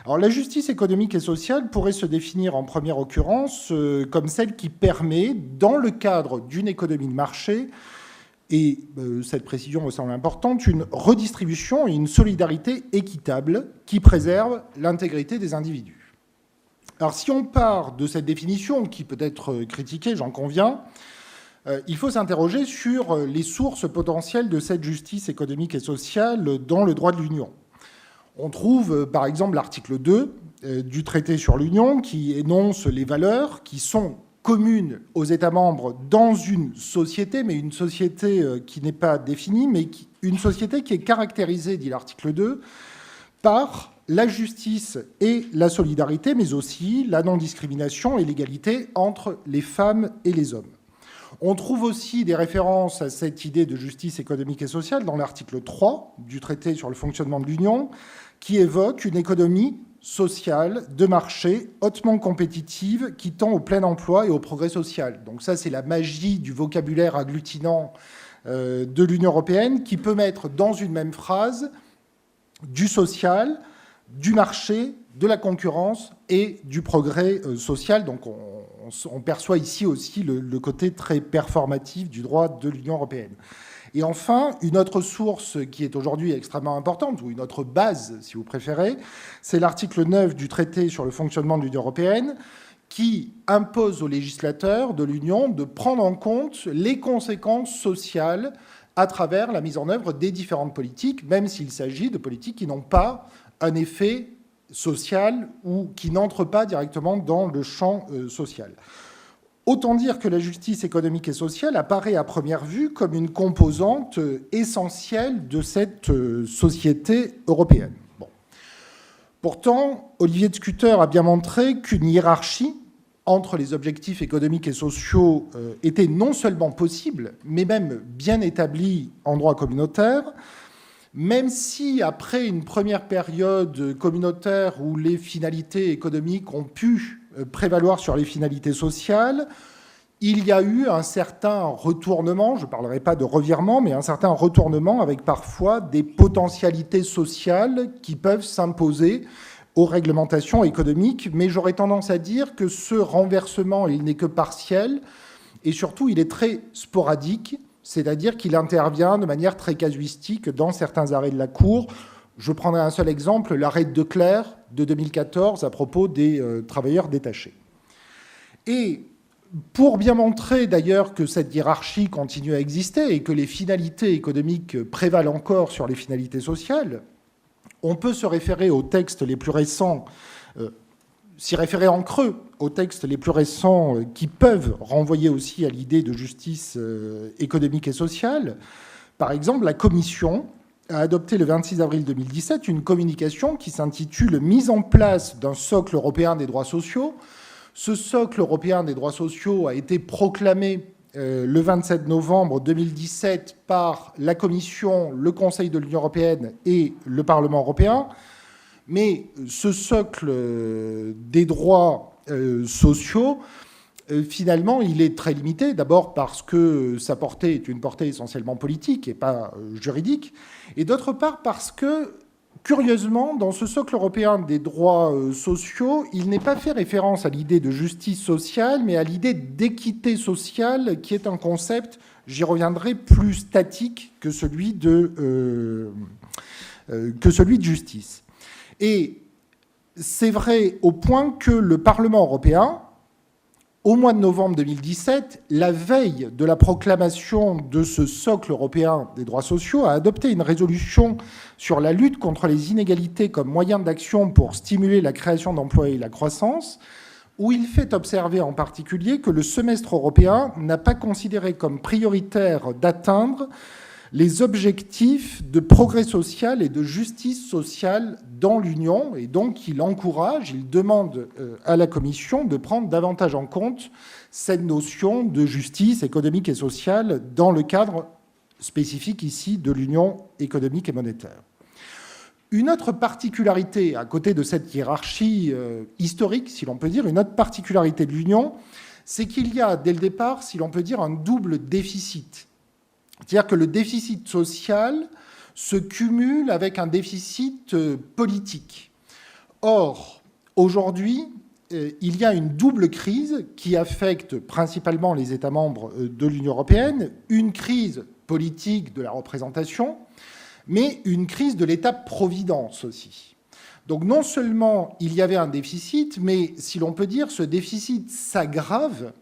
Alors, la justice économique et sociale pourrait se définir en première occurrence comme celle qui permet, dans le cadre d'une économie de marché, et cette précision me semble importante, une redistribution et une solidarité équitable qui préserve l'intégrité des individus. Alors, si on part de cette définition, qui peut être critiquée, j'en conviens, il faut s'interroger sur les sources potentielles de cette justice économique et sociale dans le droit de l'Union. On trouve, par exemple, l'article 2 du traité sur l'Union qui énonce les valeurs qui sont communes aux États membres dans une société, mais une société qui n'est pas définie, mais une société qui est caractérisée, dit l'article 2, par la justice et la solidarité, mais aussi la non-discrimination et l'égalité entre les femmes et les hommes. On trouve aussi des références à cette idée de justice économique et sociale dans l'article 3 du traité sur le fonctionnement de l'Union, qui évoque une économie sociale de marché hautement compétitive qui tend au plein emploi et au progrès social. Donc ça, c'est la magie du vocabulaire agglutinant de l'Union européenne qui peut mettre dans une même phrase du social, du marché, de la concurrence et du progrès social. Donc on perçoit ici aussi le côté très performatif du droit de l'Union européenne. Et enfin, une autre source qui est aujourd'hui extrêmement importante, ou une autre base, si vous préférez, c'est l'article 9 du traité sur le fonctionnement de l'Union européenne, qui impose aux législateurs de l'Union de prendre en compte les conséquences sociales à travers la mise en œuvre des différentes politiques, même s'il s'agit de politiques qui n'ont pas un effet social ou qui n'entrent pas directement dans le champ social. Autant dire que la justice économique et sociale apparaît à première vue comme une composante essentielle de cette société européenne. Bon. Pourtant, Olivier de Schutter a bien montré qu'une hiérarchie entre les objectifs économiques et sociaux était non seulement possible, mais même bien établie en droit communautaire, même si, après une première période communautaire où les finalités économiques ont pu prévaloir sur les finalités sociales, il y a eu un certain retournement, je ne parlerai pas de revirement, mais un certain retournement avec parfois des potentialités sociales qui peuvent s'imposer aux réglementations économiques. Mais j'aurais tendance à dire que ce renversement, il n'est que partiel et surtout, il est très sporadique. C'est-à-dire qu'il intervient de manière très casuistique dans certains arrêts de la Cour. Je prendrai un seul exemple, l'arrêt de Clerc de 2014 à propos des travailleurs détachés. Et pour bien montrer d'ailleurs que cette hiérarchie continue à exister et que les finalités économiques prévalent encore sur les finalités sociales, on peut se référer aux textes les plus récents, s'y référer en creux aux textes les plus récents qui peuvent renvoyer aussi à l'idée de justice économique et sociale. Par exemple, la Commission a adopté le 26 avril 2017 une communication qui s'intitule « Mise en place d'un socle européen des droits sociaux ». Ce socle européen des droits sociaux a été proclamé le 27 novembre 2017 par la Commission, le Conseil de l'Union européenne et le Parlement européen. Mais ce socle des droits sociaux, finalement, il est très limité. D'abord parce que sa portée est une portée essentiellement politique et pas juridique. Et d'autre part parce que, curieusement, dans ce socle européen des droits sociaux, il n'est pas fait référence à l'idée de justice sociale, mais à l'idée d'équité sociale, qui est un concept, j'y reviendrai, plus statique que celui de justice. Et c'est vrai au point que le Parlement européen, au mois de novembre 2017, la veille de la proclamation de ce socle européen des droits sociaux, a adopté une résolution sur la lutte contre les inégalités comme moyen d'action pour stimuler la création d'emplois et la croissance, où il fait observer en particulier que le semestre européen n'a pas considéré comme prioritaire d'atteindre les objectifs de progrès social et de justice sociale dans l'Union. Et donc, il encourage, il demande à la Commission de prendre davantage en compte cette notion de justice économique et sociale dans le cadre spécifique ici de l'Union économique et monétaire. Une autre particularité, à côté de cette hiérarchie historique, si l'on peut dire, une autre particularité de l'Union, c'est qu'il y a, dès le départ, si l'on peut dire, un double déficit. C'est-à-dire que le déficit social se cumule avec un déficit politique. Or, aujourd'hui, il y a une double crise qui affecte principalement les États membres de l'Union européenne, une crise politique de la représentation, mais une crise de l'État-providence aussi. Donc non seulement il y avait un déficit, mais si l'on peut dire, ce déficit s'aggrave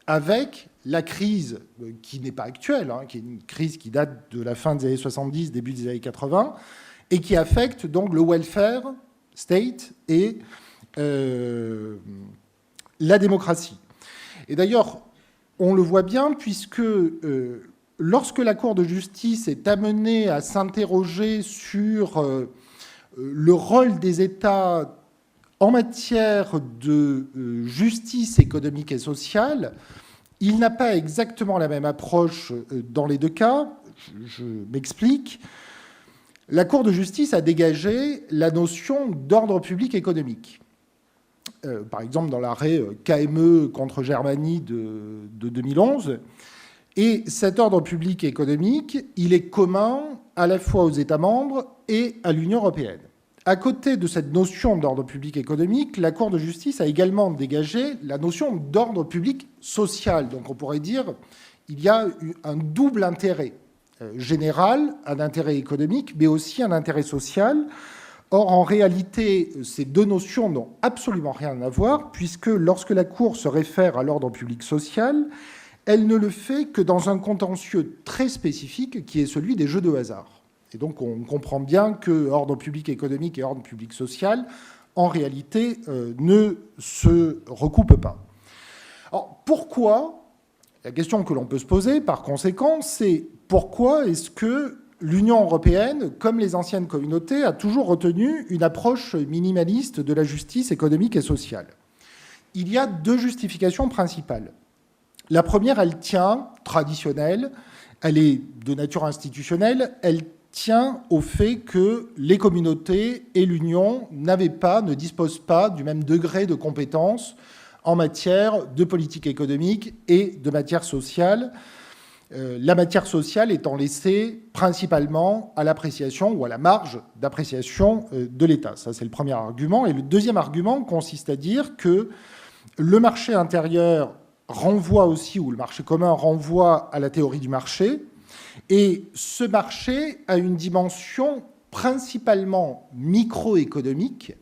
avec la crise qui n'est pas actuelle, qui est une crise qui date de la fin des années 70, début des années 80, et qui affecte donc le welfare state et la démocratie. Et d'ailleurs, on le voit bien puisque lorsque la Cour de justice est amenée à s'interroger sur le rôle des États en matière de justice économique et sociale, il n'a pas exactement la même approche dans les deux cas. Je m'explique. La Cour de justice a dégagé la notion d'ordre public économique. Par exemple, dans l'arrêt KME contre Germanie de 2011. Et cet ordre public économique, il est commun à la fois aux États membres et à l'Union européenne. À côté de cette notion d'ordre public économique, la Cour de justice a également dégagé la notion d'ordre public social. Donc on pourrait dire qu'il y a un double intérêt général, un intérêt économique, mais aussi un intérêt social. Or, en réalité, ces deux notions n'ont absolument rien à voir, puisque lorsque la Cour se réfère à l'ordre public social, elle ne le fait que dans un contentieux très spécifique qui est celui des jeux de hasard. Et donc on comprend bien que ordre public économique et ordre public social, en réalité, ne se recoupent pas. Alors pourquoi, la question que l'on peut se poser par conséquent, c'est pourquoi est-ce que l'Union européenne, comme les anciennes communautés, a toujours retenu une approche minimaliste de la justice économique et sociale? Il y a deux justifications principales. La première, elle tient, traditionnelle, elle est de nature institutionnelle, elle tient au fait que les communautés et l'Union ne disposent pas du même degré de compétence en matière de politique économique et de matière sociale, la matière sociale étant laissée principalement à l'appréciation ou à la marge d'appréciation de l'État. Ça, c'est le premier argument. Et le deuxième argument consiste à dire que le marché intérieur renvoie aussi, ou le marché commun renvoie à la théorie du marché, et ce marché a une dimension principalement microéconomique,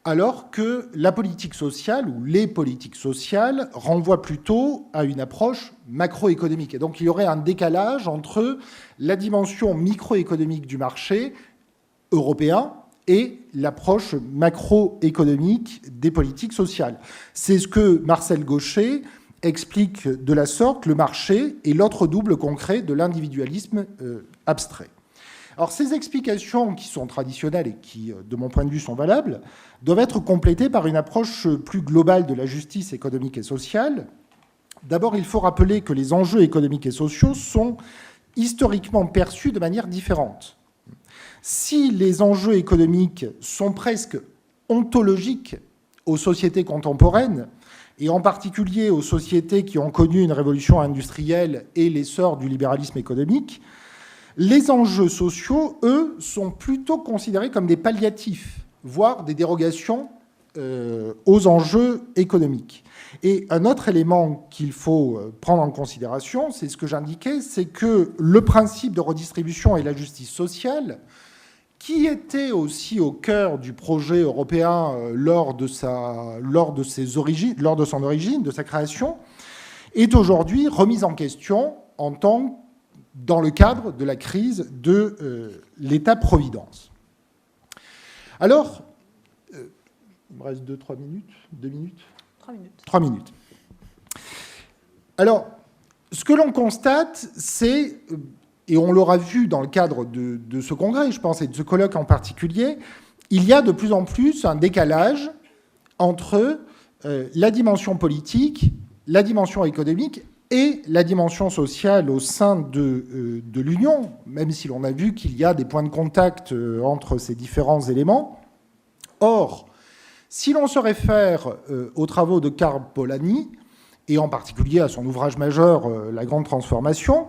alors que la politique sociale, ou les politiques sociales, renvoient plutôt à une approche macroéconomique. Et donc il y aurait un décalage entre la dimension microéconomique du marché européen et l'approche macroéconomique des politiques sociales. C'est ce que Marcel Gauchet explique de la sorte: le marché est l'autre double concret de l'individualisme abstrait. Alors ces explications qui sont traditionnelles et qui, de mon point de vue, sont valables, doivent être complétées par une approche plus globale de la justice économique et sociale. D'abord, il faut rappeler que les enjeux économiques et sociaux sont historiquement perçus de manière différente. Si les enjeux économiques sont presque ontologiques aux sociétés contemporaines, et en particulier aux sociétés qui ont connu une révolution industrielle et l'essor du libéralisme économique, les enjeux sociaux, eux, sont plutôt considérés comme des palliatifs, voire des dérogations aux enjeux économiques. Et un autre élément qu'il faut prendre en considération, c'est ce que j'indiquais, c'est que le principe de redistribution et la justice sociale, qui était aussi au cœur du projet européen lors de son origine, de sa création, est aujourd'hui remise en question dans le cadre de la crise de l'État-providence. Alors, il me reste 2 minutes. 2 minutes 3 minutes. 3 minutes. Alors, ce que l'on constate, c'est, et on l'aura vu dans le cadre de ce congrès, je pense, et de ce colloque en particulier, il y a de plus en plus un décalage entre la dimension politique, la dimension économique et la dimension sociale au sein de l'Union, même si l'on a vu qu'il y a des points de contact entre ces différents éléments. Or, si l'on se réfère aux travaux de Karl Polanyi, et en particulier à son ouvrage majeur, La Grande Transformation,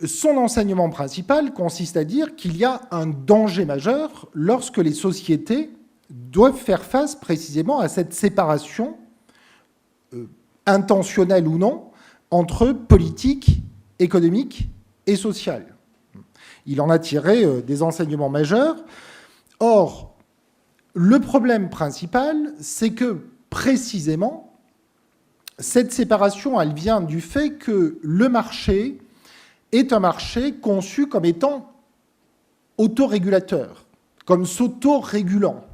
son enseignement principal consiste à dire qu'il y a un danger majeur lorsque les sociétés doivent faire face précisément à cette séparation, intentionnelle ou non, entre politique, économique et sociale. Il en a tiré des enseignements majeurs. Or, le problème principal, c'est que précisément, cette séparation, elle vient du fait que le marché est un marché conçu comme étant autorégulateur, comme s'autorégulant.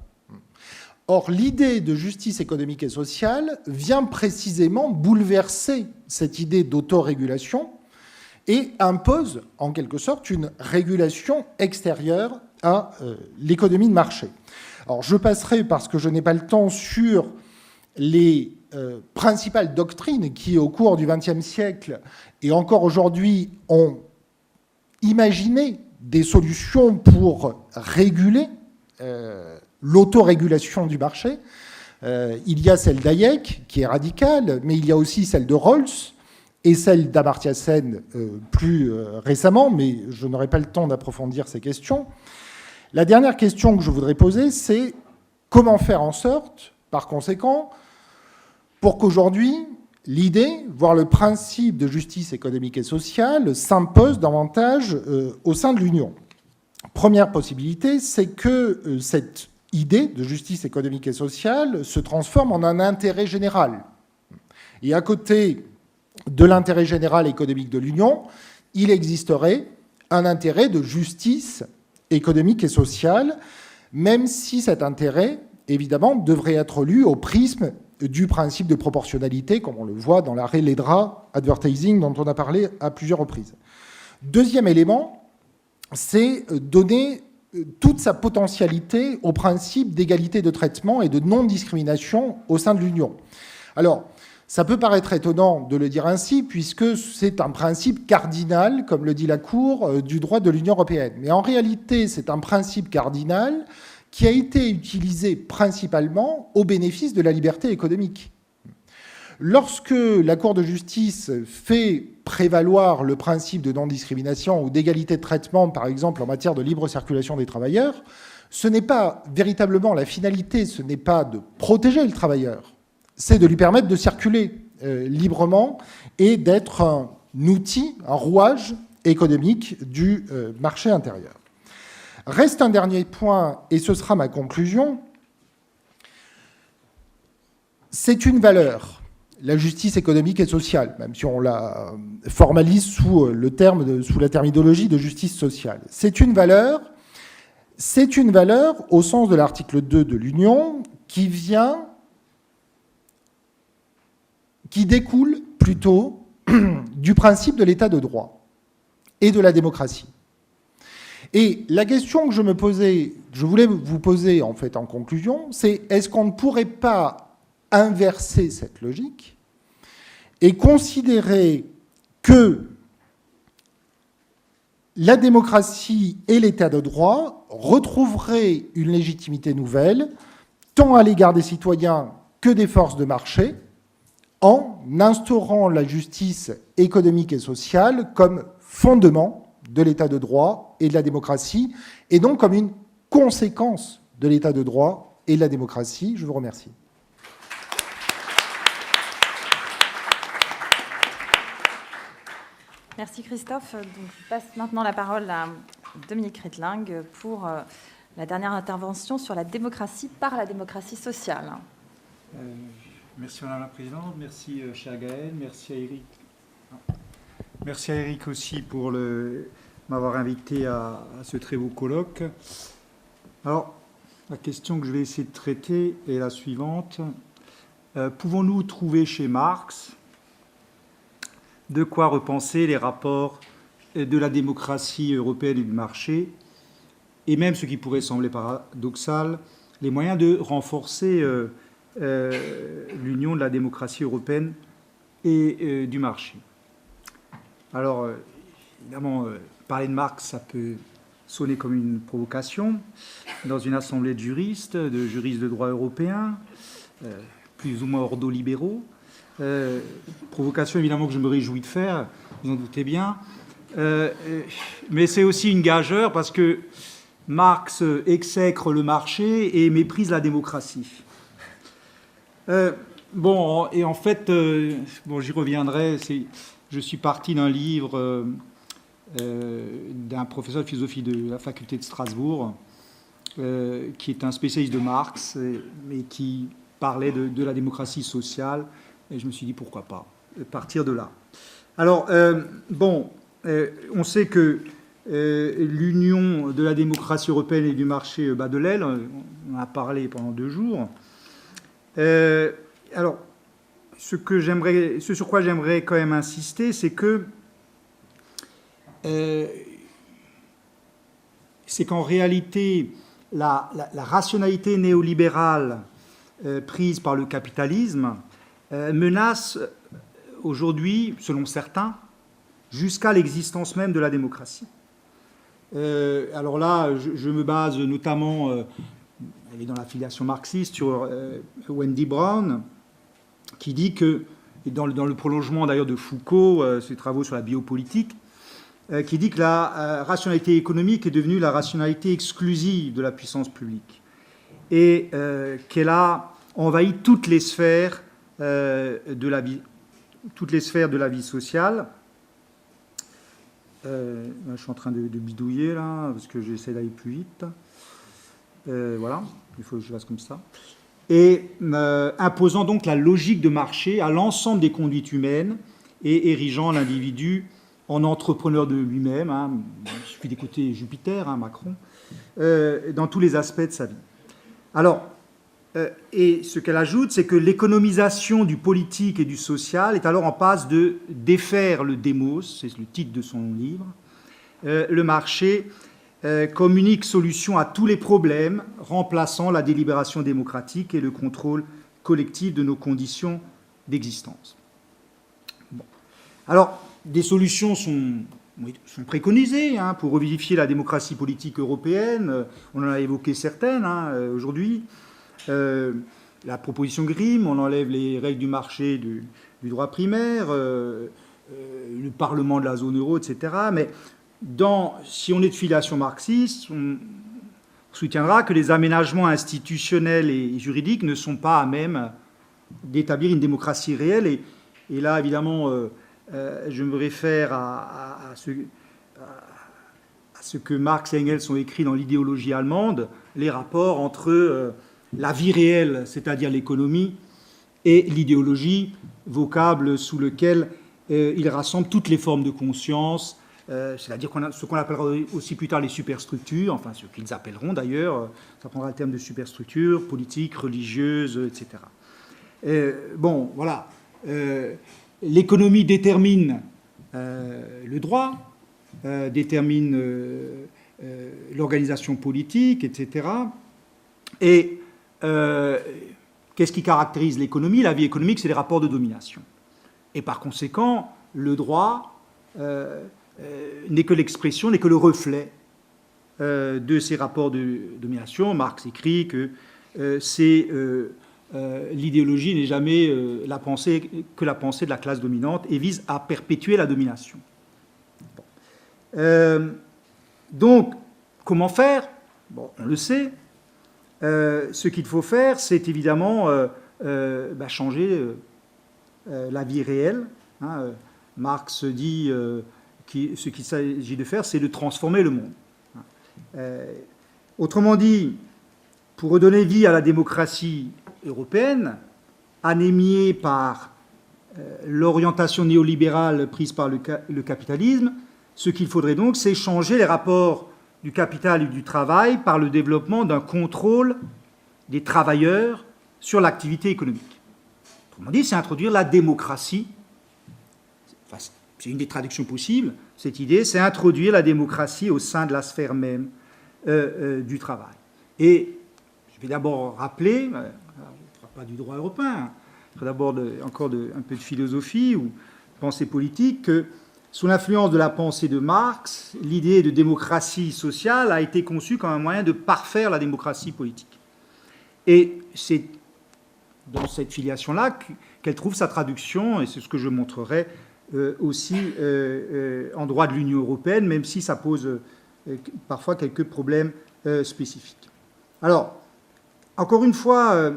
Or, l'idée de justice économique et sociale vient précisément bouleverser cette idée d'autorégulation et impose, en quelque sorte, une régulation extérieure à l'économie de marché. Alors, je passerai, parce que je n'ai pas le temps, sur les principales doctrines qui, au cours du XXe siècle et encore aujourd'hui, ont imaginé des solutions pour réguler l'autorégulation du marché. Il y a celle d'Hayek, qui est radicale, mais il y a aussi celle de Rawls et celle d'Amartya Sen plus récemment, mais je n'aurai pas le temps d'approfondir ces questions. La dernière question que je voudrais poser, c'est comment faire en sorte, par conséquent, pour qu'aujourd'hui, l'idée, voire le principe de justice économique et sociale s'impose davantage au sein de l'Union. Première possibilité, c'est que cette idée de justice économique et sociale se transforme en un intérêt général. Et à côté de l'intérêt général économique de l'Union, il existerait un intérêt de justice économique et sociale, même si cet intérêt, évidemment, devrait être lu au prisme du principe de proportionnalité, comme on le voit dans l'arrêt Ledra Advertising, dont on a parlé à plusieurs reprises. Deuxième élément, c'est donner toute sa potentialité au principe d'égalité de traitement et de non-discrimination au sein de l'Union. Alors, ça peut paraître étonnant de le dire ainsi, puisque c'est un principe cardinal, comme le dit la Cour, du droit de l'Union européenne. Mais en réalité, c'est un principe cardinal qui a été utilisé principalement au bénéfice de la liberté économique. Lorsque la Cour de justice fait prévaloir le principe de non-discrimination ou d'égalité de traitement, par exemple en matière de libre circulation des travailleurs, ce n'est pas véritablement la finalité, ce n'est pas de protéger le travailleur, c'est de lui permettre de circuler librement et d'être un outil, un rouage économique du marché intérieur. Reste un dernier point, et ce sera ma conclusion. C'est une valeur, la justice économique et sociale, même si on la formalise sous la terminologie de justice sociale. C'est une valeur au sens de l'article 2 de l'Union qui découle plutôt du principe de l'état de droit et de la démocratie. Et la question que je voulais vous poser en fait en conclusion, c'est est-ce qu'on ne pourrait pas inverser cette logique et considérer que la démocratie et l'état de droit retrouveraient une légitimité nouvelle, tant à l'égard des citoyens que des forces de marché, en instaurant la justice économique et sociale comme fondement de l'état de droit et de la démocratie, et donc comme une conséquence de l'état de droit et de la démocratie. Je vous remercie. Merci Christophe. Donc, je passe maintenant la parole à Dominique Ritling pour la dernière intervention sur la démocratie par la démocratie sociale. Merci Madame la Présidente, merci cher Gaël, merci à Eric. Merci à Eric aussi pour m'avoir invité à ce très beau colloque. Alors, la question que je vais essayer de traiter est la suivante. Pouvons-nous trouver chez Marx de quoi repenser les rapports de la démocratie européenne et du marché, et même ce qui pourrait sembler paradoxal, les moyens de renforcer l'union de la démocratie européenne et du marché. Alors, évidemment, parler de Marx, ça peut sonner comme une provocation dans une assemblée de juristes de droit européen, plus ou moins ordolibéraux. Provocation, évidemment, que je me réjouis de faire, vous en doutez bien. Mais c'est aussi une gageure parce que Marx exècre le marché et méprise la démocratie. Bon, et en fait, bon, j'y reviendrai. Je suis parti d'un livre d'un professeur de philosophie de la faculté de Strasbourg, qui est un spécialiste de Marx, mais qui parlait de la démocratie sociale. Et je me suis dit, pourquoi pas partir de là. Alors, bon, on sait que l'union de la démocratie européenne et du marché bat de l'aile. On en a parlé pendant 2 jours. Alors, ce sur quoi j'aimerais quand même insister, c'est que c'est qu'en réalité, la rationalité néolibérale prise par le capitalisme menace aujourd'hui, selon certains, jusqu'à l'existence même de la démocratie. Alors là, je me base notamment, elle est dans la filiation marxiste, sur Wendy Brown, qui dit que, et dans le prolongement d'ailleurs de Foucault, ses travaux sur la biopolitique, qui dit que la rationalité économique est devenue la rationalité exclusive de la puissance publique et qu'elle a envahi toutes les sphères de la vie sociale. Je suis en train de bidouiller là, parce que j'essaie d'aller plus vite. Voilà, il faut que je fasse comme ça. Et imposant donc la logique de marché à l'ensemble des conduites humaines et érigeant l'individu en entrepreneur de lui-même. Hein, il suffit d'écouter Jupiter, hein, Macron, dans tous les aspects de sa vie. Alors, et ce qu'elle ajoute, c'est que l'économisation du politique et du social est alors en passe de défaire le démos, c'est le titre de son livre, le marché comme unique solution à tous les problèmes, remplaçant la délibération démocratique et le contrôle collectif de nos conditions d'existence. Bon. Alors, des solutions sont préconisées hein, pour revivifier la démocratie politique européenne. On en a évoqué certaines hein, aujourd'hui. La proposition Grimm, on enlève les règles du marché du droit primaire, le Parlement de la zone euro, etc. Mais si on est de filiation marxiste, on soutiendra que les aménagements institutionnels et juridiques ne sont pas à même d'établir une démocratie réelle. Et là, évidemment, je me réfère à ce que Marx et Engels ont écrit dans l'idéologie allemande, les rapports entre la vie réelle, c'est-à-dire l'économie, et l'idéologie, vocable sous lequel il rassemble toutes les formes de conscience, c'est-à-dire ce qu'on appellera aussi plus tard les superstructures, enfin ce qu'ils appelleront d'ailleurs, ça prendra le terme de superstructure, politique, religieuse, etc. Bon, voilà. L'économie détermine le droit, détermine l'organisation politique, etc. Et qu'est-ce qui caractérise l'économie? La vie économique, c'est les rapports de domination. Et par conséquent, le droit n'est que l'expression, n'est que le reflet de ces rapports de domination. Marx écrit que l'idéologie n'est jamais que la pensée de la classe dominante et vise à perpétuer la domination. Bon. Donc, comment faire? Bon, on le sait. Ce qu'il faut faire, c'est évidemment changer la vie réelle. Hein. Marx dit ce qu'il s'agit de faire, c'est de transformer le monde. Autrement dit, pour redonner vie à la démocratie européenne, anémiée par l'orientation néolibérale prise par le capitalisme, ce qu'il faudrait donc, c'est changer les rapports du capital et du travail par le développement d'un contrôle des travailleurs sur l'activité économique. Autrement dit, c'est introduire la démocratie. Enfin, c'est une des traductions possibles. Cette idée, c'est introduire la démocratie au sein de la sphère même du travail. Et je vais d'abord rappeler, on ne fera pas du droit européen, je ferai d'abord encore un peu de philosophie ou pensée politique, que Sous l'influence de la pensée de Marx, l'idée de démocratie sociale a été conçue comme un moyen de parfaire la démocratie politique. Et c'est dans cette filiation-là qu'elle trouve sa traduction, et c'est ce que je montrerai aussi en droit de l'Union européenne, même si ça pose parfois quelques problèmes spécifiques. Alors, encore une fois,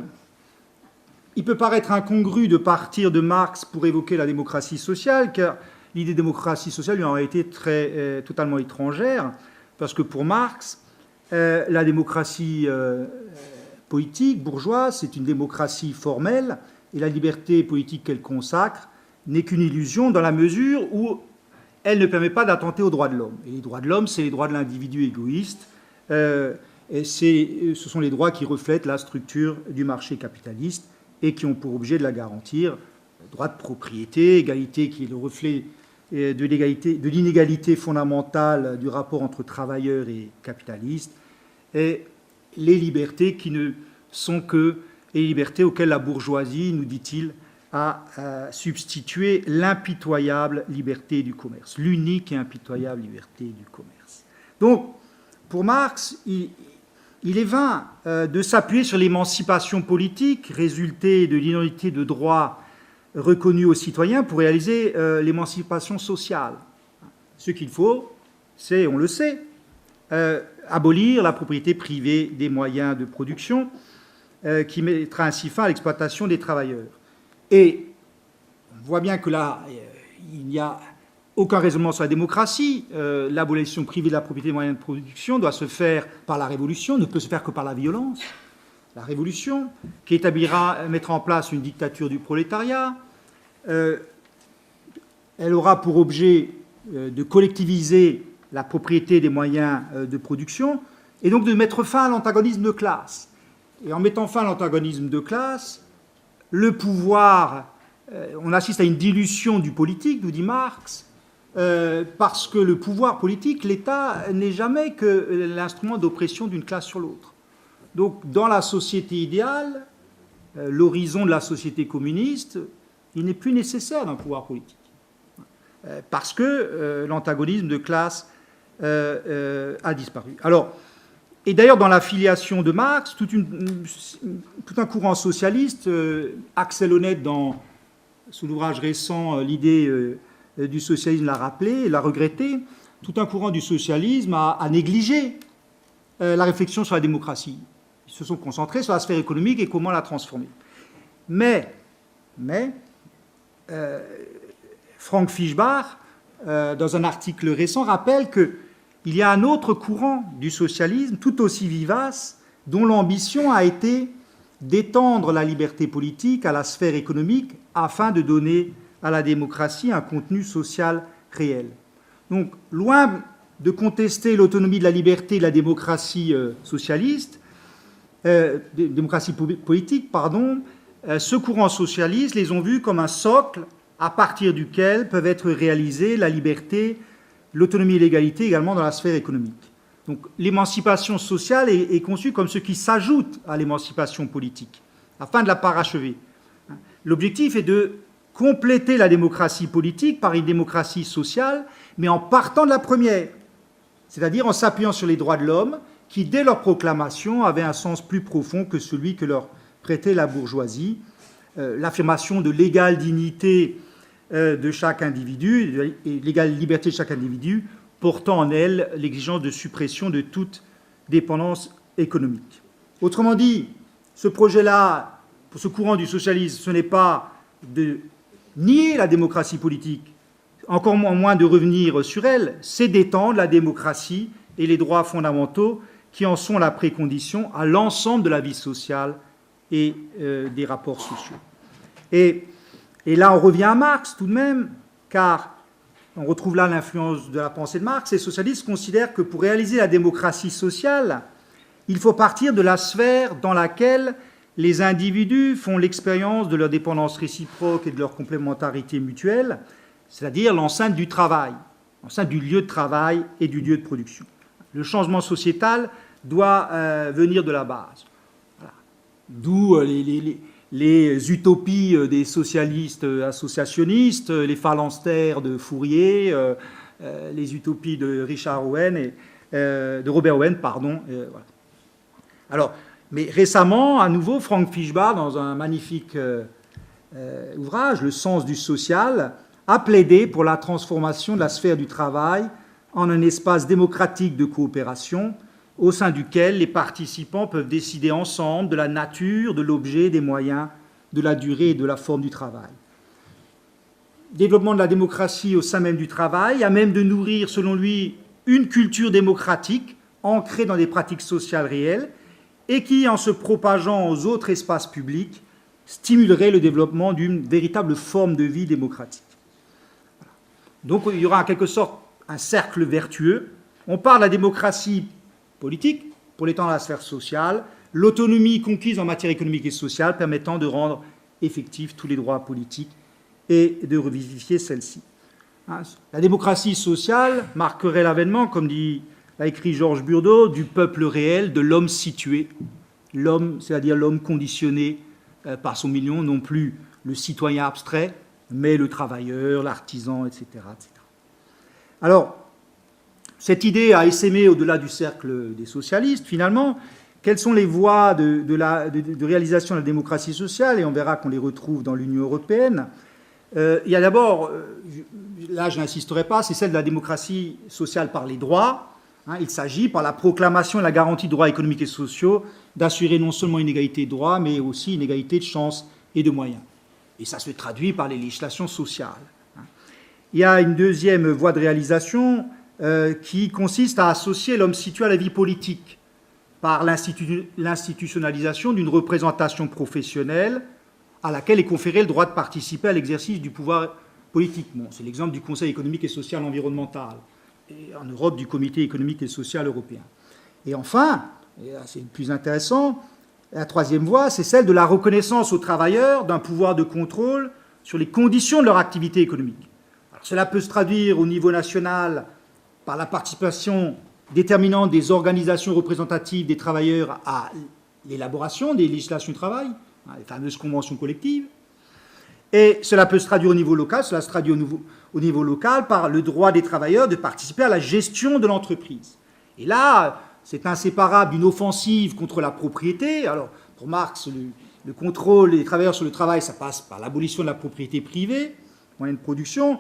il peut paraître incongru de partir de Marx pour évoquer la démocratie sociale, car l'idée de démocratie sociale lui en a été totalement étrangère, parce que pour Marx, la démocratie politique bourgeoise, c'est une démocratie formelle, et la liberté politique qu'elle consacre n'est qu'une illusion dans la mesure où elle ne permet pas d'attenter aux droits de l'homme. Et les droits de l'homme, c'est les droits de l'individu égoïste, et ce sont les droits qui reflètent la structure du marché capitaliste et qui ont pour objet de la garantir. Droit de propriété, égalité qui est le reflet de l'inégalité fondamentale du rapport entre travailleurs et capitalistes, et les libertés qui ne sont que les libertés auxquelles la bourgeoisie, nous dit-il, a substitué l'impitoyable liberté du commerce, l'unique et impitoyable liberté du commerce. Donc, pour Marx, il est vain de s'appuyer sur l'émancipation politique, résultée de l'inégalité de droits reconnus aux citoyens, pour réaliser l'émancipation sociale. Ce qu'il faut, c'est, on le sait, abolir la propriété privée des moyens de production, qui mettra ainsi fin à l'exploitation des travailleurs. Et on voit bien que là, il n'y a aucun raisonnement sur la démocratie. L'abolition privée de la propriété des moyens de production doit se faire par la révolution, ne peut se faire que par la violence. La révolution, qui mettra en place une dictature du prolétariat. Elle aura pour objet de collectiviser la propriété des moyens de production et donc de mettre fin à l'antagonisme de classe. Et en mettant fin à l'antagonisme de classe, le pouvoir, on assiste à une dilution du politique, nous dit Marx, parce que le pouvoir politique, l'État, n'est jamais que l'instrument d'oppression d'une classe sur l'autre. Donc, dans la société idéale, l'horizon de la société communiste, il n'est plus nécessaire d'un pouvoir politique, parce que l'antagonisme de classe a disparu. Alors, et d'ailleurs, dans la filiation de Marx, tout un courant socialiste, Axel Honneth, sous l'ouvrage récent, l'idée du socialisme l'a rappelé, l'a regretté, tout un courant du socialisme a négligé la réflexion sur la démocratie. Ils se sont concentrés sur la sphère économique et comment la transformer. Mais Frank Fischbach, dans un article récent, rappelle qu'il y a un autre courant du socialisme, tout aussi vivace, dont l'ambition a été d'étendre la liberté politique à la sphère économique afin de donner à la démocratie un contenu social réel. Donc, loin de contester l'autonomie de la liberté et de la démocratie socialiste, démocratie politique, ce courant socialiste les ont vus comme un socle à partir duquel peuvent être réalisées la liberté, l'autonomie et l'égalité également dans la sphère économique. Donc l'émancipation sociale est conçue comme ce qui s'ajoute à l'émancipation politique, afin de la parachever. L'objectif est de compléter la démocratie politique par une démocratie sociale, mais en partant de la première, c'est-à-dire en s'appuyant sur les droits de l'homme, qui, dès leur proclamation, avaient un sens plus profond que celui que leur prêtait la bourgeoisie, l'affirmation de l'égale dignité de chaque individu et l'égale liberté de chaque individu, portant en elle l'exigence de suppression de toute dépendance économique. Autrement dit, ce projet-là, pour ce courant du socialisme, ce n'est pas de nier la démocratie politique, encore moins de revenir sur elle, c'est d'étendre la démocratie et les droits fondamentaux qui en sont la précondition à l'ensemble de la vie sociale et des rapports sociaux. Et là, on revient à Marx tout de même, car on retrouve là l'influence de la pensée de Marx. Les socialistes considèrent que pour réaliser la démocratie sociale, il faut partir de la sphère dans laquelle les individus font l'expérience de leur dépendance réciproque et de leur complémentarité mutuelle, c'est-à-dire l'enceinte du travail, l'enceinte du lieu de travail et du lieu de production. Le changement sociétal doit venir de la base. Voilà. D'où les utopies des socialistes associationnistes, les phalanstères de Fourier, les utopies de Richard Owen de Robert Owen, pardon. Voilà. Alors, mais récemment, à nouveau, Frank Fischbach, dans un magnifique ouvrage, Le sens du social, a plaidé pour la transformation de la sphère du travail en un espace démocratique de coopération au sein duquel les participants peuvent décider ensemble de la nature, de l'objet, des moyens, de la durée et de la forme du travail. Développement de la démocratie au sein même du travail, à même de nourrir, selon lui, une culture démocratique ancrée dans des pratiques sociales réelles et qui, en se propageant aux autres espaces publics, stimulerait le développement d'une véritable forme de vie démocratique. Donc il y aura en quelque sorte un cercle vertueux. On parle de la démocratie politique pour l'étendre à la sphère sociale, l'autonomie conquise en matière économique et sociale permettant de rendre effectifs tous les droits politiques et de revivifier celle-ci. La démocratie sociale marquerait l'avènement, comme l'a écrit Georges Burdeau, du peuple réel, de l'homme situé, l'homme, c'est-à-dire l'homme conditionné par son million, non plus le citoyen abstrait, mais le travailleur, l'artisan, etc., etc. Alors, cette idée a essaimé au-delà du cercle des socialistes, finalement. Quelles sont les voies de réalisation de la démocratie sociale? Et on verra qu'on les retrouve dans l'Union européenne. Il y a d'abord, là je n'insisterai pas, c'est celle de la démocratie sociale par les droits. Il s'agit, par la proclamation et la garantie de droits économiques et sociaux, d'assurer non seulement une égalité de droits, mais aussi une égalité de chances et de moyens. Et ça se traduit par les législations sociales. Il y a une deuxième voie de réalisation qui consiste à associer l'homme situé à la vie politique par l'institutionnalisation d'une représentation professionnelle à laquelle est conféré le droit de participer à l'exercice du pouvoir politique. Bon, c'est l'exemple du Conseil économique et social environnemental, et en Europe du Comité économique et social européen. Et enfin, et c'est le plus intéressant, la troisième voie, c'est celle de la reconnaissance aux travailleurs d'un pouvoir de contrôle sur les conditions de leur activité économique. Alors, cela peut se traduire au niveau national par la participation déterminante des organisations représentatives des travailleurs à l'élaboration des législations du travail, les fameuses conventions collectives. Et cela peut se traduire au niveau local, cela se traduit au niveau local par le droit des travailleurs de participer à la gestion de l'entreprise. Et là, c'est inséparable d'une offensive contre la propriété. Alors, pour Marx, le contrôle des travailleurs sur le travail, ça passe par l'abolition de la propriété privée, moyen de production.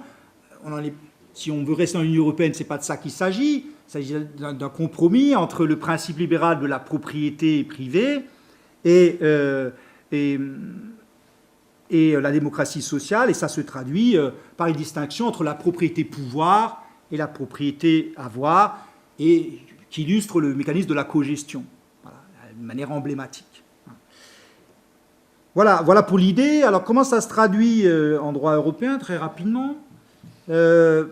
Si on veut rester dans l'Union européenne, ce n'est pas de ça qu'il s'agit. Il s'agit d'un compromis entre le principe libéral de la propriété privée et la démocratie sociale, et ça se traduit par une distinction entre la propriété pouvoir et la propriété avoir, et qui illustre le mécanisme de la cogestion, de manière emblématique. Voilà pour l'idée. Alors comment ça se traduit en droit européen? Très rapidement. Deux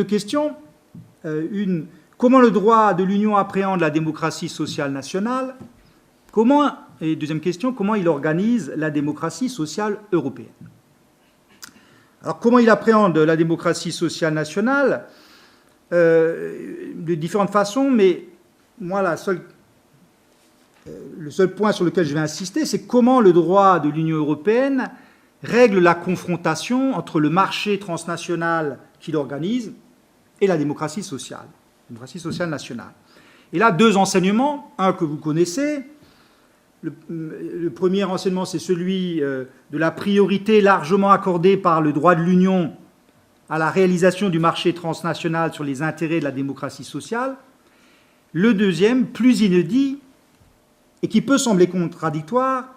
questions. Une, comment le droit de l'Union appréhende la démocratie sociale nationale? Et deuxième question, comment il organise la démocratie sociale européenne? Alors, comment il appréhende la démocratie sociale nationale? De différentes façons, mais moi, le seul point sur lequel je vais insister, c'est comment le droit de l'Union européenne règle la confrontation entre le marché transnational qu'il organise et la démocratie sociale nationale. Et là, deux enseignements, un que vous connaissez. Le premier enseignement, c'est celui de la priorité largement accordée par le droit de l'Union à la réalisation du marché transnational sur les intérêts de la démocratie sociale. Le deuxième, plus inédit, et qui peut sembler contradictoire,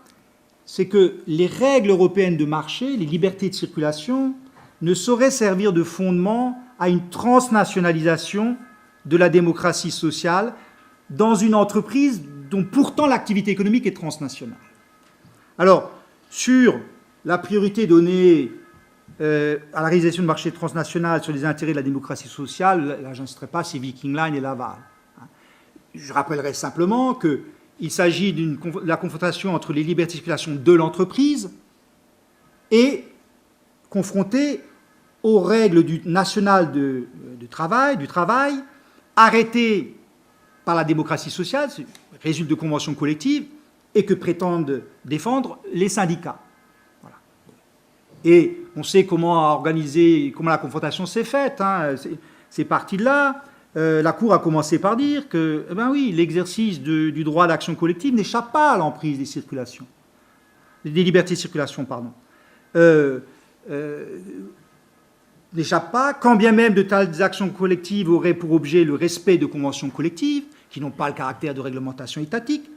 c'est que les règles européennes de marché, les libertés de circulation, ne sauraient servir de fondement à une transnationalisation de la démocratie sociale dans une entreprise dont pourtant l'activité économique est transnationale. Alors, sur la priorité donnée à la réalisation du marché transnational sur les intérêts de la démocratie sociale, là je n'insisterai pas, c'est Viking Line et Laval. Je rappellerai simplement qu'il s'agit de la confrontation entre les libertés de circulation de l'entreprise et confrontée aux règles nationales du travail, arrêtées par la démocratie sociale, résulte de conventions collectives, et que prétendent défendre les syndicats. Voilà. Et on sait comment la confrontation s'est faite. Hein. C'est parti de là. La Cour a commencé par dire que, oui, l'exercice du droit d'action collective n'échappe pas à l'emprise des libertés de circulation, pardon. N'échappe pas, quand bien même de telles actions collectives auraient pour objet le respect de conventions collectives, qui n'ont pas le caractère de réglementation étatique,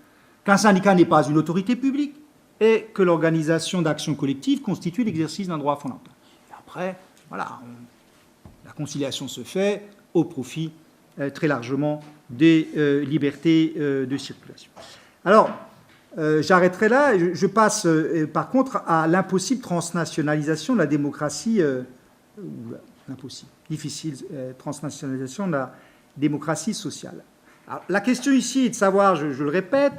qu'un syndicat n'est pas une autorité publique, et que l'organisation d'actions collectives constitue l'exercice d'un droit fondamental. Et après, voilà, la conciliation se fait au profit très largement des libertés de circulation. Alors, j'arrêterai là. Je passe par contre à l'impossible transnationalisation de la démocratie, difficile transnationalisation de la démocratie sociale. Alors, la question ici est de savoir, je le répète,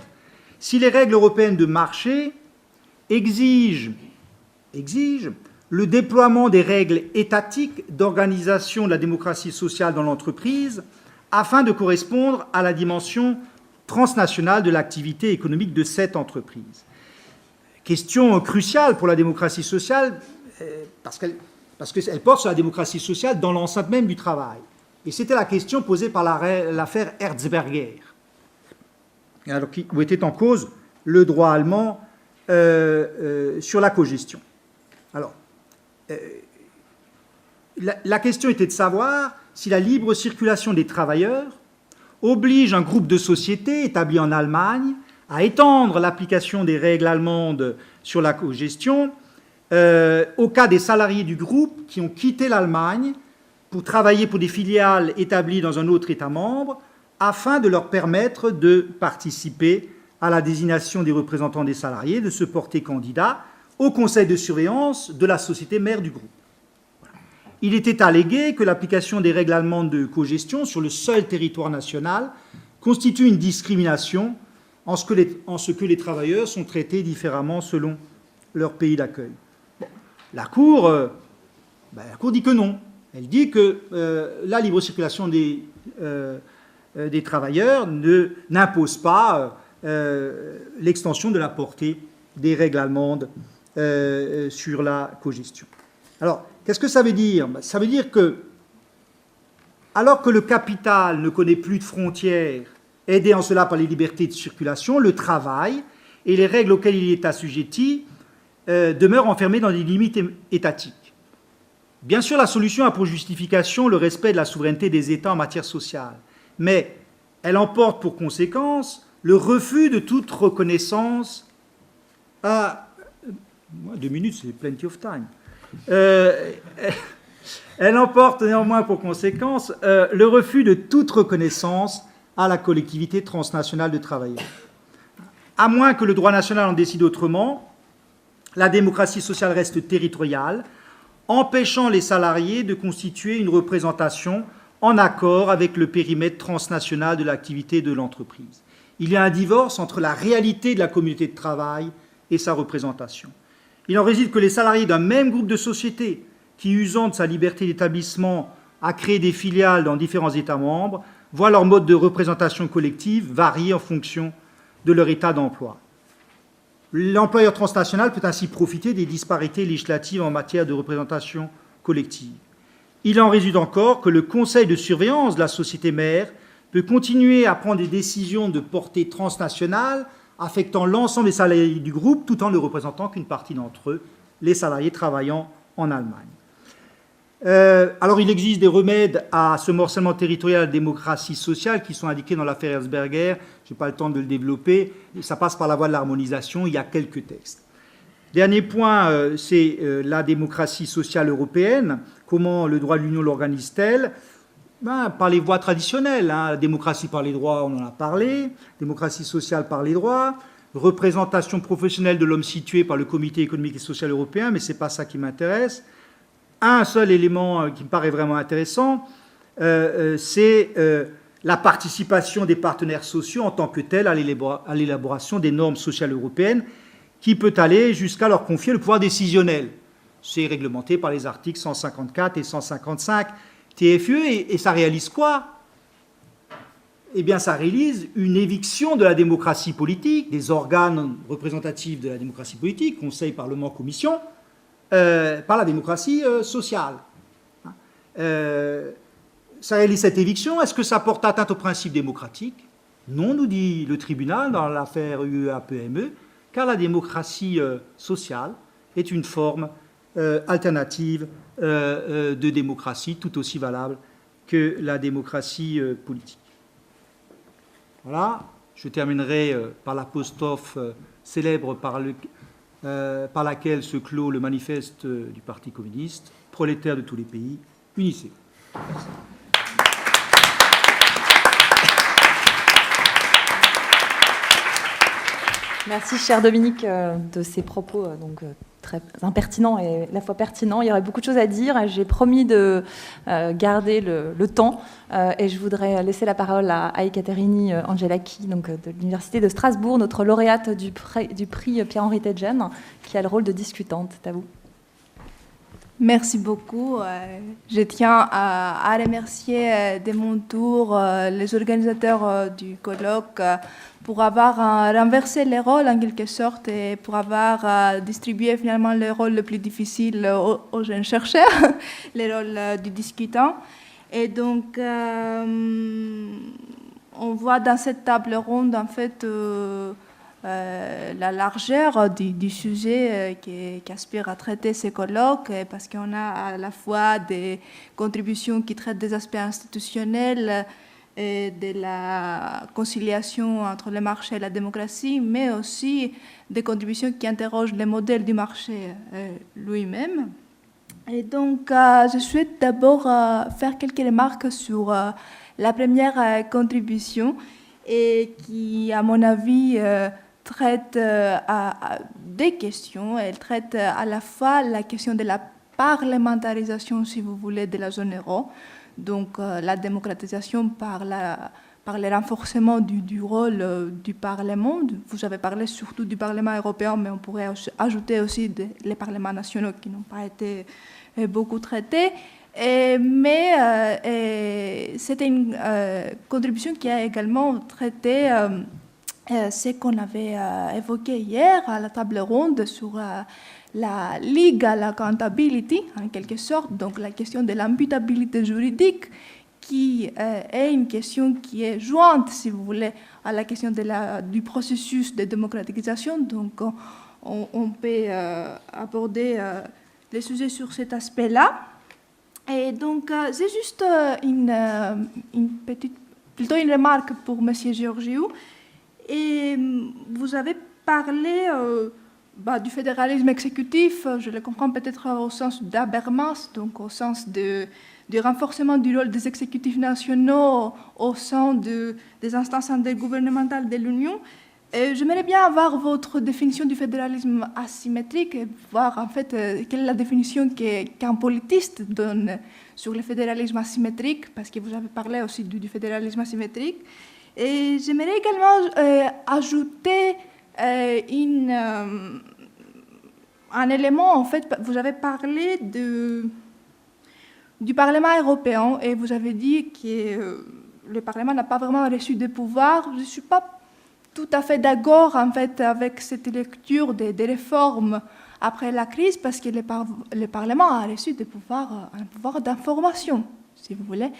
si les règles européennes de marché exigent le déploiement des règles étatiques d'organisation de la démocratie sociale dans l'entreprise afin de correspondre à la dimension transnationale de l'activité économique de cette entreprise. Question cruciale pour la démocratie sociale, parce qu'elle porte sur la démocratie sociale dans l'enceinte même du travail. Et c'était la question posée par l'affaire Erzberger, alors, où était en cause le droit allemand sur la cogestion. Alors, la question était de savoir si la libre circulation des travailleurs oblige un groupe de sociétés établi en Allemagne à étendre l'application des règles allemandes sur la cogestion au cas des salariés du groupe qui ont quitté l'Allemagne pour travailler pour des filiales établies dans un autre État membre afin de leur permettre de participer à la désignation des représentants des salariés, de se porter candidat au conseil de surveillance de la société mère du groupe. Il était allégué que l'application des règles allemandes de cogestion sur le seul territoire national constitue une discrimination en ce que les travailleurs sont traités différemment selon leur pays d'accueil. Bon, la Cour dit que non. Elle dit que la libre circulation des travailleurs n'impose pas l'extension de la portée des règles allemandes sur la cogestion. Alors, qu'est-ce que ça veut dire ? Ça veut dire que, alors que le capital ne connaît plus de frontières, aidé en cela par les libertés de circulation, le travail et les règles auxquelles il est assujetti demeurent enfermés dans des limites étatiques. Bien sûr, la solution a pour justification le respect de la souveraineté des États en matière sociale, mais elle emporte pour conséquence le refus de toute reconnaissance à... 2 minutes, c'est plenty of time. Elle emporte néanmoins pour conséquence le refus de toute reconnaissance à la collectivité transnationale de travailleurs. À moins que le droit national en décide autrement, la démocratie sociale reste territoriale, empêchant les salariés de constituer une représentation en accord avec le périmètre transnational de l'activité de l'entreprise. Il y a un divorce entre la réalité de la communauté de travail et sa représentation. Il en résulte que les salariés d'un même groupe de sociétés qui, usant de sa liberté d'établissement, a créé des filiales dans différents États membres, voient leur mode de représentation collective varier en fonction de leur état d'emploi. L'employeur transnational peut ainsi profiter des disparités législatives en matière de représentation collective. Il en résulte encore que le conseil de surveillance de la société mère peut continuer à prendre des décisions de portée transnationale affectant l'ensemble des salariés du groupe, tout en ne représentant qu'une partie d'entre eux, les salariés travaillant en Allemagne. Alors, il existe des remèdes à ce morcellement territorial de la démocratie sociale qui sont indiqués dans l'affaire Erzberger. Je n'ai pas le temps de le développer. Ça passe par la voie de l'harmonisation. Il y a quelques textes. Dernier point, c'est la démocratie sociale européenne. Comment le droit de l'Union l'organise-t-elle ? Par les voies traditionnelles. La démocratie par les droits, on en a parlé. Démocratie sociale par les droits. Représentation professionnelle de l'homme situé par le Comité économique et social européen, mais ce n'est pas ça qui m'intéresse. Un seul élément qui me paraît vraiment intéressant, c'est la participation des partenaires sociaux en tant que tels à l'élaboration des normes sociales européennes, qui peut aller jusqu'à leur confier le pouvoir décisionnel. C'est réglementé par les articles 154 et 155 TFUE, et ça réalise quoi ? eh bien, ça réalise une éviction de la démocratie politique, des organes représentatifs de la démocratie politique, Conseil, Parlement, Commission, par la démocratie sociale. Ça réalise cette éviction. Est-ce que ça porte atteinte aux principes démocratiques? Non, nous dit le tribunal dans l'affaire UEA-PME, car la démocratie sociale est une forme alternative de démocratie tout aussi valable que la démocratie politique. Voilà, je terminerai par l'apostrophe célèbre par laquelle se clôt le manifeste du Parti communiste, prolétaires de tous les pays, unissez-vous. Merci. Merci, cher Dominique, de ces propos très impertinents et à la fois pertinents. Il y aurait beaucoup de choses à dire. J'ai promis de garder le temps et je voudrais laisser la parole à Ekaterini Angelaki, donc de l'Université de Strasbourg, notre lauréate du prix Pierre-Henri Tedjen, qui a le rôle de discutante. C'est à vous. Merci beaucoup. Je tiens à remercier de mon tour les organisateurs du colloque pour avoir renversé les rôles en quelque sorte et pour avoir distribué finalement le rôle le plus difficile aux jeunes chercheurs, le rôle du discutant. Et donc, on voit dans cette table ronde en fait la largeur du sujet qui aspire à traiter ces colloques, parce qu'on a à la fois des contributions qui traitent des aspects institutionnels et de la conciliation entre le marché et la démocratie, mais aussi des contributions qui interrogent le modèle du marché lui-même. Et donc, je souhaite d'abord faire quelques remarques sur la première contribution, et qui, à mon avis, traite à des questions. Elle traite à la fois la question de la parlementarisation, si vous voulez, de la zone euro, donc la démocratisation par le renforcement du rôle du Parlement. Vous avez parlé surtout du Parlement européen, mais on pourrait ajouter aussi les parlements nationaux qui n'ont pas été beaucoup traités. Mais c'était une contribution qui a également traité ce qu'on avait évoqué hier à la table ronde sur la legal accountability, en quelque sorte, donc la question de l'imputabilité juridique, qui est une question qui est jointe, si vous voulez, à la question du processus de démocratisation. Donc, on peut aborder les sujets sur cet aspect-là. Et donc, c'est juste plutôt une remarque pour M. Georgiou. Et vous avez parlé du fédéralisme exécutif, je le comprends peut-être au sens d'Habermas, donc au sens du renforcement du rôle des exécutifs nationaux au sein des instances intergouvernementales de l'Union. J'aimerais bien avoir votre définition du fédéralisme asymétrique et voir en fait quelle est la définition qu'un politiste donne sur le fédéralisme asymétrique, parce que vous avez parlé aussi du fédéralisme asymétrique. Et j'aimerais également ajouter un élément. En fait, vous avez parlé du Parlement européen et vous avez dit que le Parlement n'a pas vraiment reçu de pouvoir. Je ne suis pas tout à fait d'accord en fait avec cette lecture des réformes après la crise, parce que le Parlement a reçu un pouvoir d'information, si vous voulez.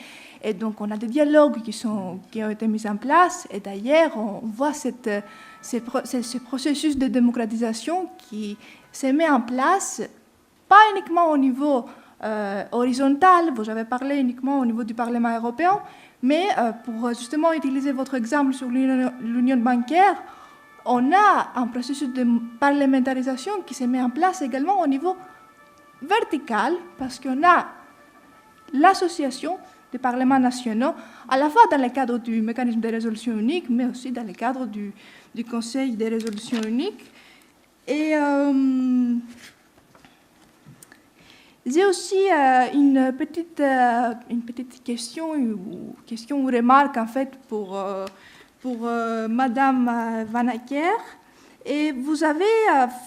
Et donc, on a des dialogues qui ont été mis en place. Et d'ailleurs, on voit ce processus de démocratisation qui se met en place, pas uniquement au niveau horizontal, vous avez parlé uniquement au niveau du Parlement européen, mais pour justement utiliser votre exemple sur l'union bancaire, on a un processus de parlementarisation qui se met en place également au niveau vertical, parce qu'on a l'association des parlements nationaux, à la fois dans le cadre du mécanisme de résolution unique, mais aussi dans le cadre du Conseil de résolution unique. Et j'ai aussi une petite question ou remarque en fait pour Madame Vanacker. Et vous avez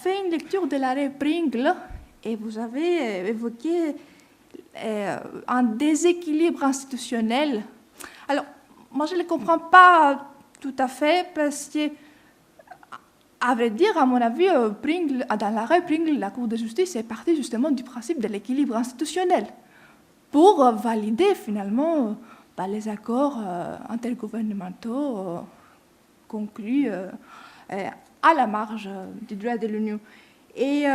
fait une lecture de l'arrêt Pringle et vous avez évoqué un déséquilibre institutionnel. Alors, moi, je ne les comprends pas tout à fait parce que, à vrai dire, à mon avis, dans l'arrêt Pringle, la Cour de justice est partie justement du principe de l'équilibre institutionnel pour valider finalement les accords intergouvernementaux conclus à la marge du droit de l'Union. Et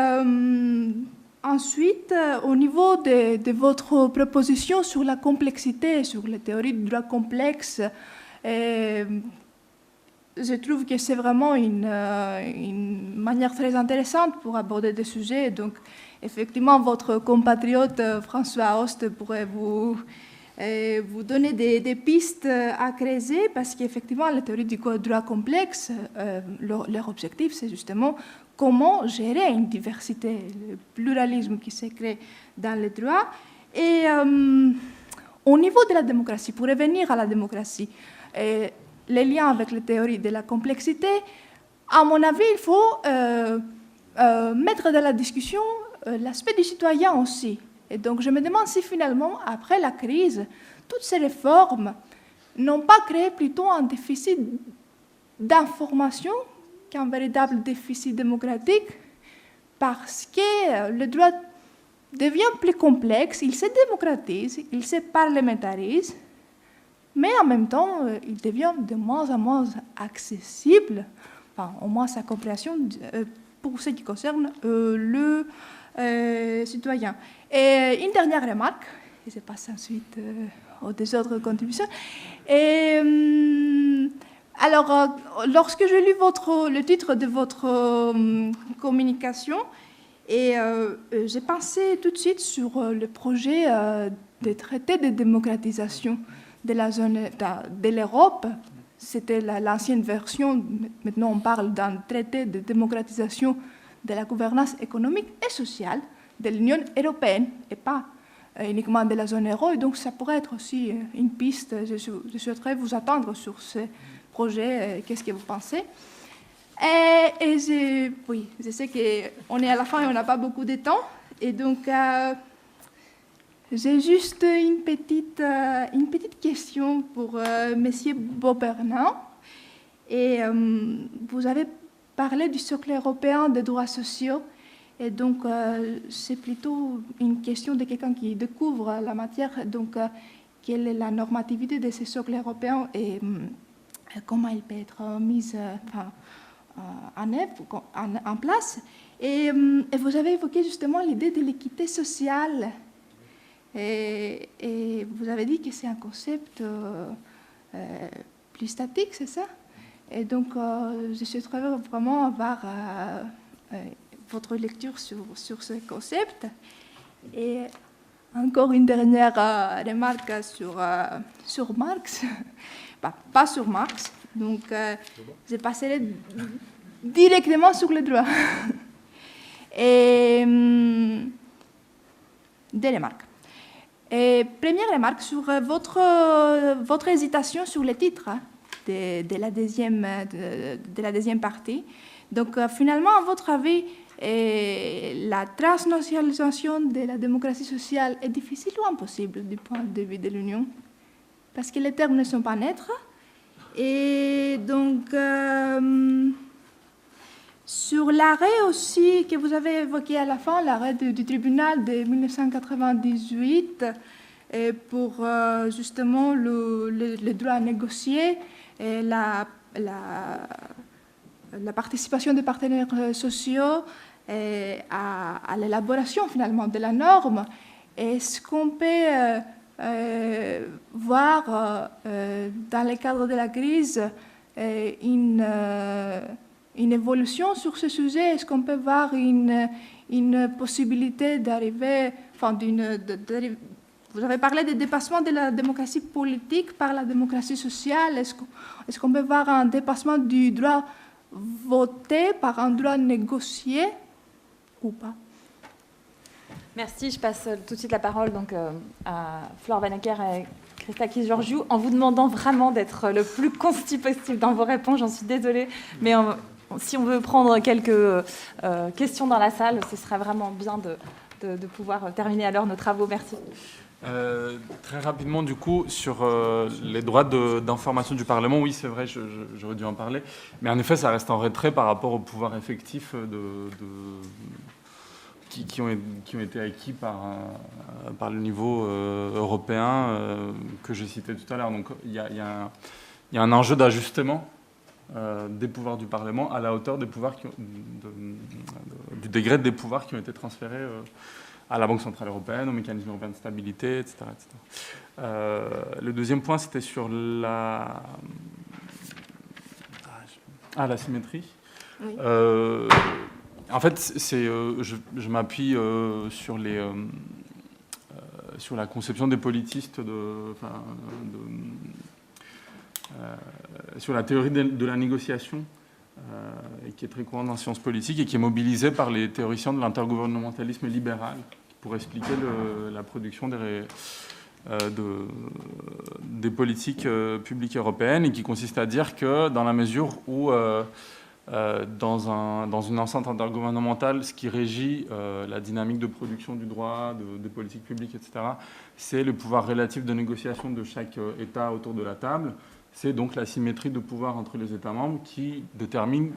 ensuite, au niveau de votre proposition sur la complexité, sur les théories du droit complexe, je trouve que c'est vraiment une manière très intéressante pour aborder des sujets. Donc, effectivement, votre compatriote François Host pourrait vous donner des pistes à creuser, parce qu'effectivement, la théorie du droit complexe, leur objectif, c'est justement comment gérer une diversité, le pluralisme qui se crée dans le droit. Et au niveau de la démocratie, pour revenir à la démocratie, les liens avec les théories de la complexité, à mon avis, il faut mettre dans la discussion l'aspect du citoyen aussi. Et donc, je me demande si finalement, après la crise, toutes ces réformes n'ont pas créé plutôt un déficit d'information qu'un véritable déficit démocratique, parce que le droit devient plus complexe, il se démocratise, il se parlementarise, mais en même temps, il devient de moins en moins accessible, enfin, au moins sa compréhension pour ce qui concerne le citoyen. Et une dernière remarque, et je passe ensuite aux deux autres contributions. Alors, lorsque j'ai lu le titre de votre communication, j'ai pensé tout de suite sur le projet des traités de démocratisation de la zone de l'Europe. C'était l'ancienne version. Maintenant, on parle d'un traité de démocratisation de la gouvernance économique et sociale de l'Union européenne et pas uniquement de la zone euro. Et donc, ça pourrait être aussi une piste. Je souhaiterais vous attendre sur ce projet. Qu'est-ce que vous pensez? Oui, je sais qu'on est à la fin et on n'a pas beaucoup de temps. Et donc, j'ai juste une petite question pour M. Beaupernan. Et vous avez parlé du socle européen des droits sociaux. Et donc, c'est plutôt une question de quelqu'un qui découvre la matière. Donc, quelle est la normativité de ces socles européens et comment elle peut être mise en œuvre, en place. Et vous avez évoqué justement l'idée de l'équité sociale. Et vous avez dit que c'est un concept plus statique, c'est ça? Et donc, je souhaiterais vraiment avoir votre lecture sur ce concept. Et encore une dernière remarque sur Marx. Pas sur Marx, donc je passerai directement sur le droit. Et des remarques. Et première remarque sur votre hésitation sur le titre de la deuxième partie. Donc, finalement, à votre avis, la transnationalisation de la démocratie sociale est difficile ou impossible du point de vue de l'Union? Parce que les termes ne sont pas neutres. Et donc, sur l'arrêt aussi que vous avez évoqué à la fin, l'arrêt du tribunal de 1998 pour justement le droit à négocier et la participation des partenaires sociaux à l'élaboration finalement de la norme, est-ce qu'on peut voir dans le cadre de la crise une évolution sur ce sujet? Est-ce qu'on peut voir une possibilité d'arriver, vous avez parlé de dépassement de la démocratie politique par la démocratie sociale. Est-ce qu'on peut voir un dépassement du droit voté par un droit négocié ou pas? Merci. Je passe tout de suite la parole donc, à Flore Vannecker et Christakis Georgiou, en vous demandant vraiment d'être le plus concis possible dans vos réponses. J'en suis désolée, mais si on veut prendre quelques questions dans la salle, ce serait vraiment bien de pouvoir terminer à l'heure nos travaux. Merci. Très rapidement, du coup, sur les droits d'information du Parlement, oui, c'est vrai, j'aurais dû en parler. Mais en effet, ça reste en retrait par rapport au pouvoir effectif qui ont été acquis par le niveau européen que j'ai cité tout à l'heure. Donc, il y a un enjeu d'ajustement des pouvoirs du Parlement à la hauteur des pouvoirs du degré des pouvoirs qui ont été transférés à la Banque centrale européenne, au mécanisme européen de stabilité, etc. Le deuxième point, c'était sur la symétrie. Oui. En fait, je m'appuie sur la conception des politistes, sur la théorie de la négociation, qui est très courante en sciences politiques et qui est mobilisée par les théoriciens de l'intergouvernementalisme libéral pour expliquer la production des politiques publiques européennes, et qui consiste à dire que dans la mesure où dans une enceinte intergouvernementale, ce qui régit la dynamique de production du droit, de politique publique, etc., c'est le pouvoir relatif de négociation de chaque État autour de la table. C'est donc la symétrie de pouvoir entre les États membres qui détermine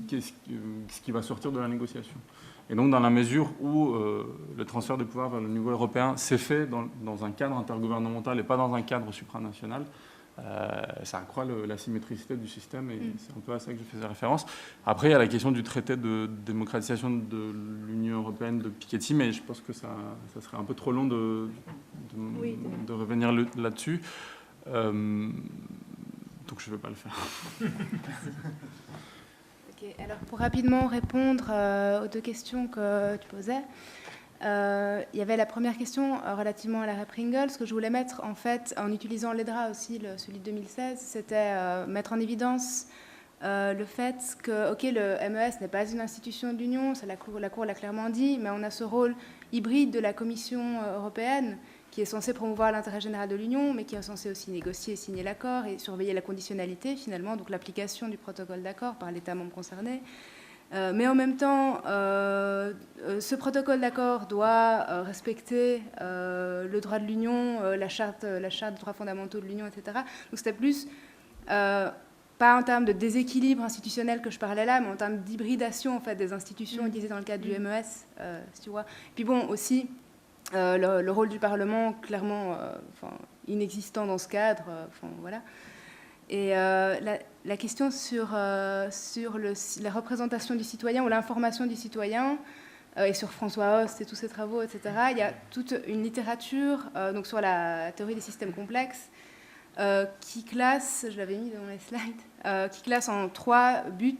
ce qui va sortir de la négociation. Et donc, dans la mesure où le transfert de pouvoir vers le niveau européen s'est fait dans un cadre intergouvernemental et pas dans un cadre supranational, ça accroît la symétricité du système, et c'est un peu à ça que je faisais référence. Après, il y a la question du traité de démocratisation de l'Union européenne de Piketty, mais je pense que ça serait un peu trop long de revenir là-dessus. Donc je ne vais pas le faire. Okay, alors pour rapidement répondre aux deux questions que tu posais, il y avait la première question relativement à la REP Ringel. Ce que je voulais mettre en fait en utilisant l'EDRA aussi, celui de 2016, c'était mettre en évidence le fait que le MES n'est pas une institution de l'Union, la Cour l'a clairement dit, mais on a ce rôle hybride de la Commission européenne qui est censé promouvoir l'intérêt général de l'Union, mais qui est censé aussi négocier et signer l'accord et surveiller la conditionnalité, finalement, donc l'application du protocole d'accord par l'État membre concerné. Mais en même temps, ce protocole d'accord doit respecter le droit de l'Union, la charte des droits fondamentaux de l'Union, etc. Donc c'était plus, pas en termes de déséquilibre institutionnel que je parlais là, mais en termes d'hybridation en fait, des institutions utilisées dans le cadre du MES, si tu vois. Puis bon, aussi, le rôle du Parlement, clairement inexistant dans ce cadre. Voilà. Et la question sur la représentation du citoyen ou l'information du citoyen, et sur François Host et tous ses travaux, etc., il y a toute une littérature donc sur la théorie des systèmes complexes qui classe, je l'avais mis dans les slides, qui classe en 3 buts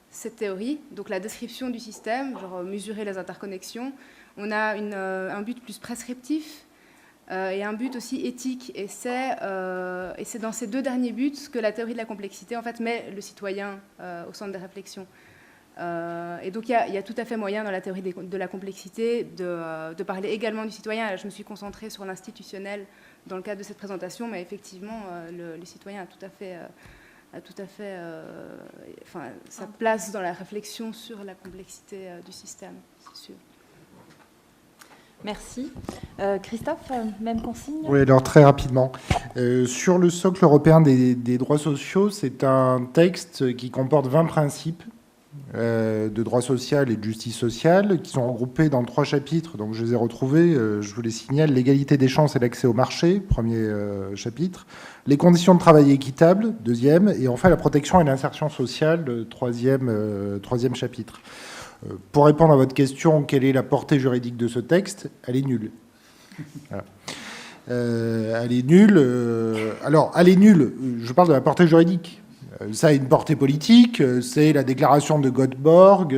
cette théorie. Donc la description du système, genre mesurer les interconnexions. On a un but plus prescriptif et un but aussi éthique. Et c'est dans ces 2 derniers buts que la théorie de la complexité en fait, met le citoyen au centre des réflexions. Et donc il y a tout à fait moyen dans la théorie de la complexité de parler également du citoyen. Là, je me suis concentrée sur l'institutionnel dans le cadre de cette présentation, mais effectivement, le citoyen a tout à fait sa place dans la réflexion sur la complexité du système, c'est sûr. Merci. Christophe, même consigne ? Oui, alors très rapidement. Sur le socle européen des droits sociaux, c'est un texte qui comporte 20 principes de droit social et de justice sociale qui sont regroupés dans 3 chapitres. Donc je les ai retrouvés, je vous les signale. L'égalité des chances et l'accès au marché, premier chapitre. Les conditions de travail équitables, deuxième. Et enfin la protection et l'insertion sociale, troisième chapitre. Pour répondre à votre question, quelle est la portée juridique de ce texte ? Elle est nulle. Voilà. Elle est nulle. Alors, elle est nulle. Je parle de la portée juridique. Ça a une portée politique. C'est la déclaration de Göteborg,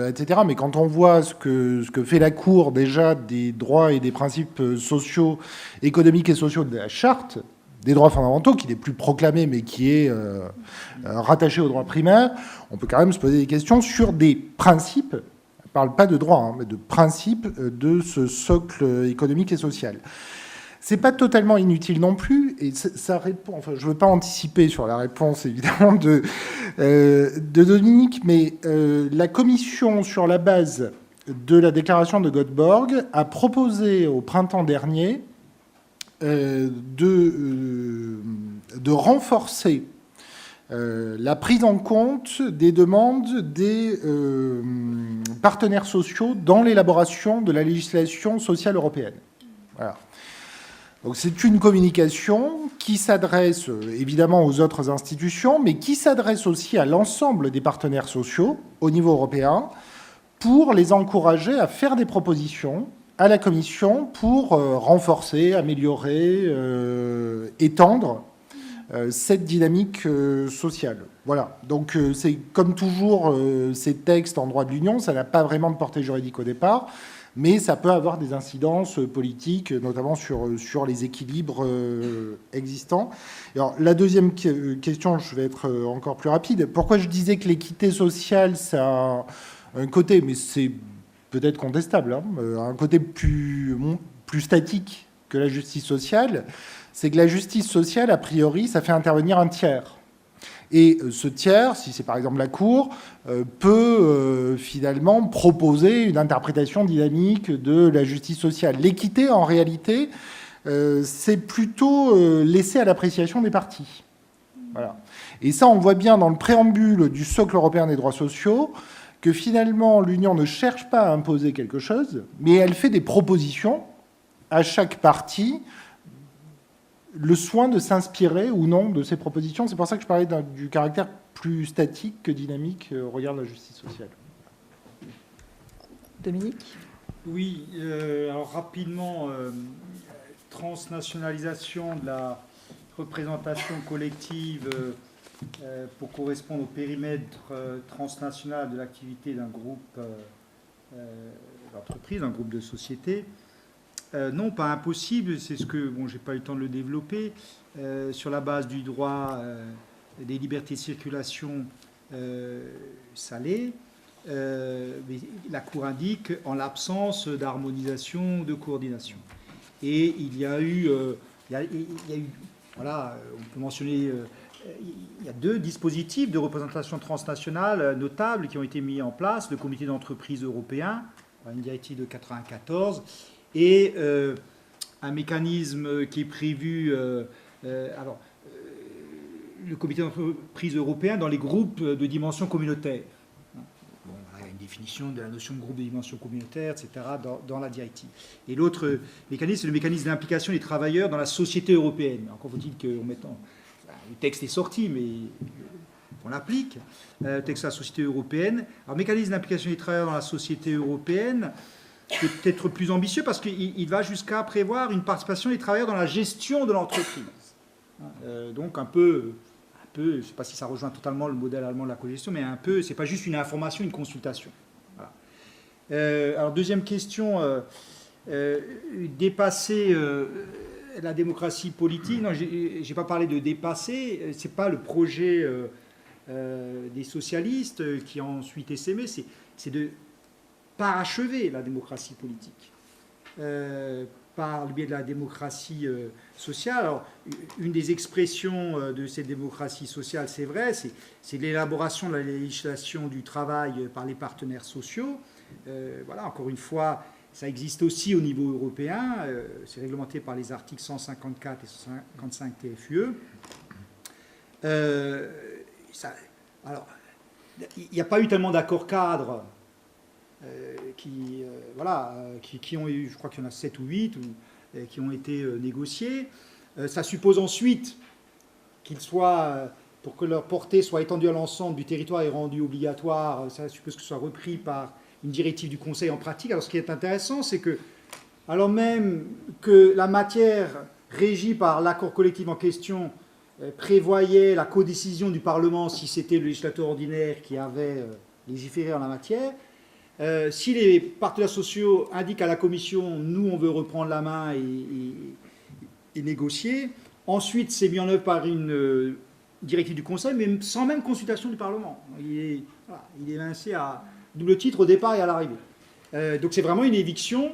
etc. Mais quand on voit ce que fait la Cour déjà des droits et des principes sociaux, économiques et sociaux de la Charte des droits fondamentaux, qui n'est plus proclamé, mais qui est rattaché aux droits primaires, on peut quand même se poser des questions sur des principes, on ne parle pas de droits, mais de principes de ce socle économique et social. Ce n'est pas totalement inutile non plus, et ça répond, enfin, je ne veux pas anticiper sur la réponse, évidemment, de Dominique, mais la Commission, sur la base de la déclaration de Göteborg, a proposé au printemps dernier de renforcer la prise en compte des demandes des partenaires sociaux dans l'élaboration de la législation sociale européenne. Voilà. Donc c'est une communication qui s'adresse évidemment aux autres institutions, mais qui s'adresse aussi à l'ensemble des partenaires sociaux au niveau européen pour les encourager à faire des propositions à la Commission pour renforcer, améliorer, étendre cette dynamique sociale. Voilà. Donc c'est comme toujours ces textes en droit de l'Union, ça n'a pas vraiment de portée juridique au départ, mais ça peut avoir des incidences politiques, notamment sur les équilibres existants. Alors, la deuxième question, je vais être encore plus rapide. Pourquoi je disais que l'équité sociale, ça a un côté, mais c'est peut-être contestable, hein, un côté plus statique que la justice sociale, c'est que la justice sociale, a priori, ça fait intervenir un tiers. Et ce tiers, si c'est par exemple la Cour, peut finalement proposer une interprétation dynamique de la justice sociale. L'équité, en réalité, c'est plutôt laissé à l'appréciation des parties. Voilà. Et ça, on voit bien dans le préambule du socle européen des droits sociaux que finalement, l'Union ne cherche pas à imposer quelque chose, mais elle fait des propositions à chaque partie, le soin de s'inspirer ou non de ces propositions. C'est pour ça que je parlais du caractère plus statique que dynamique au regard de la justice sociale. Dominique ? Oui, alors rapidement, transnationalisation de la représentation collective pour correspondre au périmètre transnational de l'activité d'un groupe d'entreprise, d'un groupe de société. Non, pas impossible, c'est ce que, bon, j'ai pas eu le temps de le développer, sur la base du droit des libertés de circulation, ça l'est, mais la Cour indique en l'absence d'harmonisation, de coordination. Et il y a eu, voilà, on peut mentionner, il y a 2 dispositifs de représentation transnationale notables qui ont été mis en place, le comité d'entreprise européen, une directive de 1994, et un mécanisme qui est prévu, le comité d'entreprise européen dans les groupes de dimension communautaire. Bon, il y a une définition de la notion de groupe de dimension communautaire, etc., dans la directive. Et l'autre mécanisme, c'est le mécanisme d'implication des travailleurs dans la société européenne. Encore faut-il qu'on mette en... Le texte est sorti, mais on l'applique. Le texte de la société européenne. Alors, mécanisme d'implication des travailleurs dans la société européenne, peut-être plus ambitieux parce qu'il va jusqu'à prévoir une participation des travailleurs dans la gestion de l'entreprise. Donc un peu, je ne sais pas si ça rejoint totalement le modèle allemand de la cogestion, mais un peu, c'est pas juste une information, une consultation. Voilà. Alors deuxième question, dépasser la démocratie politique. Non, j'ai pas parlé de dépasser. C'est pas le projet des socialistes qui a ensuite essaimé. C'est de parachever la démocratie politique par le biais de la démocratie sociale. Alors, une des expressions de cette démocratie sociale, c'est vrai, c'est l'élaboration de la législation du travail par les partenaires sociaux. Voilà, encore une fois, ça existe aussi au niveau européen. C'est réglementé par les articles 154 et 155 TFUE. Alors, il n'y a pas eu tellement d'accords cadres qui ont eu, je crois qu'il y en a 7 ou 8, qui ont été négociés. Ça suppose ensuite qu'ils soient, pour que leur portée soit étendue à l'ensemble du territoire et rendue obligatoire, ça suppose que ce soit repris par une directive du Conseil en pratique. Alors ce qui est intéressant, c'est que, alors même que la matière régie par l'accord collectif en question prévoyait la codécision du Parlement si c'était le législateur ordinaire qui avait légiféré en la matière, si les partenaires sociaux indiquent à la Commission « nous, on veut reprendre la main et négocier », ensuite c'est mis en œuvre par une directive du Conseil, mais sans même consultation du Parlement. Il est évincé à double titre au départ et à l'arrivée. Donc c'est vraiment une éviction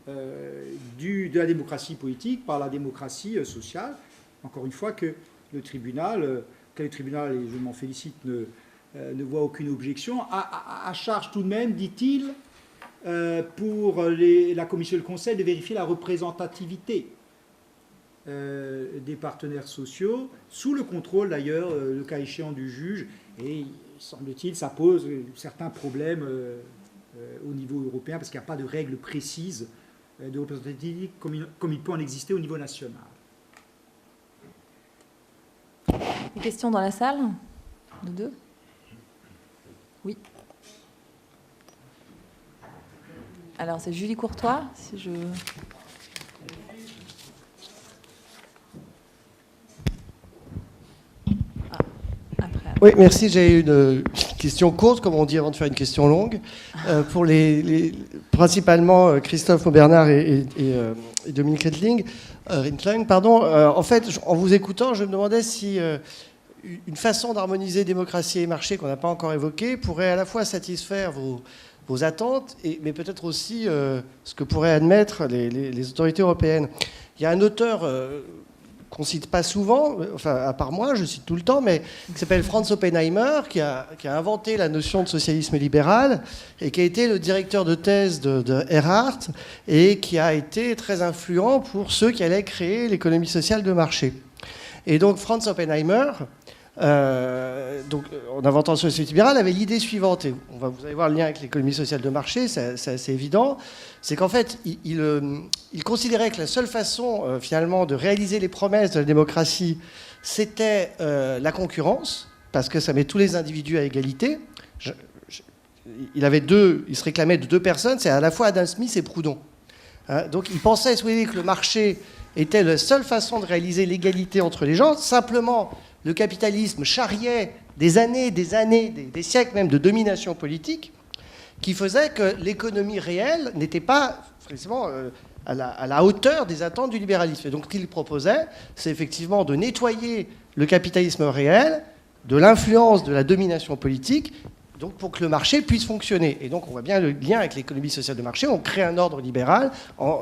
de la démocratie politique par la démocratie sociale. Encore une fois que le tribunal, et je m'en félicite, ne voit aucune objection, à charge tout de même, dit-il, pour la Commission et le Conseil de vérifier la représentativité des partenaires sociaux, sous le contrôle d'ailleurs, le cas échéant du juge, et semble-t-il, ça pose certains problèmes au niveau européen, parce qu'il n'y a pas de règles précises de représentativité comme il peut en exister au niveau national. Des questions dans la salle? De deux? Oui. Alors, c'est Julie Courtois, si je... Oui, merci. J'ai une question courte, comme on dit avant de faire une question longue. Pour principalement Christophe Maubernard et Dominique Rintling. En fait, en vous écoutant, je me demandais si une façon d'harmoniser démocratie et marché qu'on n'a pas encore évoquée pourrait à la fois satisfaire vos attentes, mais peut-être aussi ce que pourraient admettre les autorités européennes. Il y a un auteur qu'on ne cite pas souvent, enfin à part moi, je cite tout le temps, mais qui s'appelle Franz Oppenheimer, qui a inventé la notion de socialisme libéral et qui a été le directeur de thèse de Erhard et qui a été très influent pour ceux qui allaient créer l'économie sociale de marché. Et donc Franz Oppenheimer, en inventant le socialisme libéral, avait l'idée suivante, et vous allez voir le lien avec l'économie sociale de marché, c'est assez évident, c'est qu'en fait, il considérait que la seule façon, finalement, de réaliser les promesses de la démocratie, c'était la concurrence, parce que ça met tous les individus à égalité. Il se réclamait de deux personnes, c'est à la fois Adam Smith et Proudhon. Donc il pensait, que le marché était la seule façon de réaliser l'égalité entre les gens. Simplement, le capitalisme charriait des années, des siècles même de domination politique, qui faisait que l'économie réelle n'était pas forcément à la hauteur des attentes du libéralisme. Et donc ce qu'il proposait, c'est effectivement de nettoyer le capitalisme réel de l'influence de la domination politique, donc pour que le marché puisse fonctionner. Et donc on voit bien le lien avec l'économie sociale de marché. On crée un ordre libéral en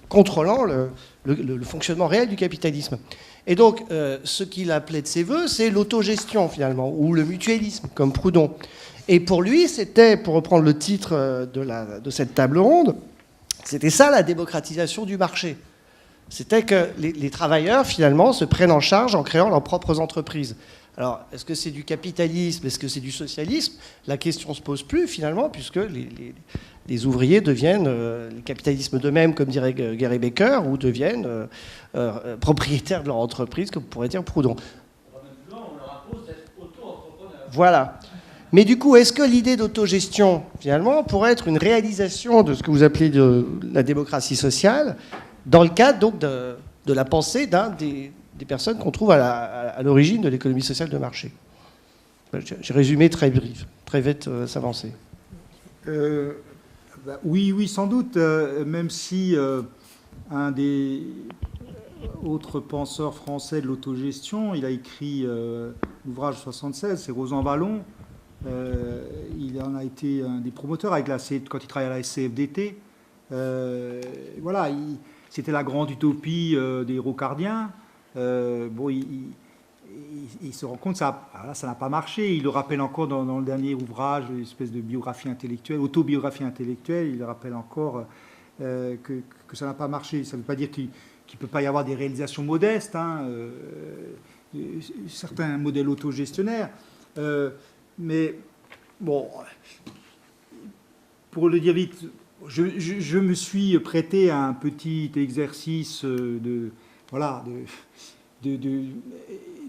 contrôlant le fonctionnement réel du capitalisme. Et donc ce qu'il appelait de ses voeux, c'est l'autogestion finalement, ou le mutualisme, comme Proudhon. Et pour lui, c'était, pour reprendre le titre de cette table ronde, c'était ça la démocratisation du marché. C'était que les travailleurs, finalement, se prennent en charge en créant leurs propres entreprises. Alors, est-ce que c'est du capitalisme? Est-ce que c'est du socialisme? La question ne se pose plus, finalement, puisque les ouvriers deviennent les capitalismes d'eux-mêmes, comme dirait Gary Becker, ou deviennent propriétaires de leur entreprise, comme pourrait dire Proudhon. On leur impose d'être auto-entrepreneurs. Voilà. Mais du coup, est-ce que l'idée d'autogestion, finalement, pourrait être une réalisation de ce que vous appelez de la démocratie sociale, dans le cadre donc de la pensée d'un des personnes qu'on trouve à l'origine de l'économie sociale de marché? J'ai résumé très vite s'avancer. Oui, sans doute, même si un des autres penseurs français de l'autogestion, il a écrit l'ouvrage 76, c'est Rosan Vallon. Il en a été un des promoteurs quand il travaillait à la SCFDT. Voilà, c'était la grande utopie des Rocardiens. Il se rend compte que ça n'a pas marché. Il le rappelle encore dans le dernier ouvrage, une espèce de biographie intellectuelle, autobiographie intellectuelle. Il le rappelle encore que ça n'a pas marché. Ça ne veut pas dire qu'il ne peut pas y avoir des réalisations modestes, certains modèles autogestionnaires. Mais bon, pour le dire vite, je me suis prêté à un petit exercice de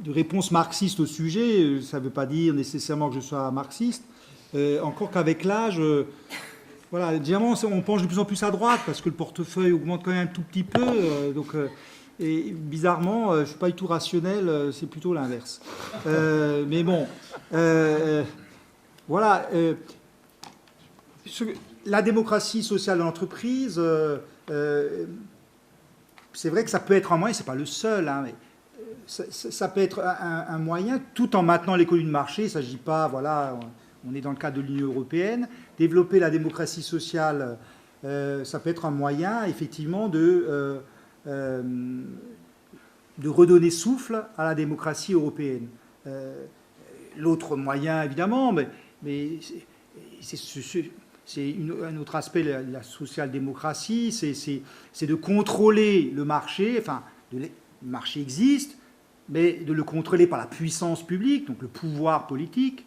réponse marxiste au sujet. Ça ne veut pas dire nécessairement que je sois marxiste. Encore qu'avec l'âge, évidemment, on penche de plus en plus à droite parce que le portefeuille augmente quand même un tout petit peu. Et bizarrement, je ne suis pas du tout rationnel, c'est plutôt l'inverse. Mais bon, la démocratie sociale de l'entreprise, c'est vrai que ça peut être un moyen, ce n'est pas le seul, mais ça peut être un moyen, tout en maintenant l'économie de marché. Il ne s'agit pas, on est dans le cadre de l'Union européenne, développer la démocratie sociale, ça peut être un moyen, effectivement, de redonner souffle à la démocratie européenne. L'autre moyen, évidemment, mais c'est un autre aspect de la social-démocratie, c'est de contrôler le marché, enfin, le marché existe, mais de le contrôler par la puissance publique, donc le pouvoir politique,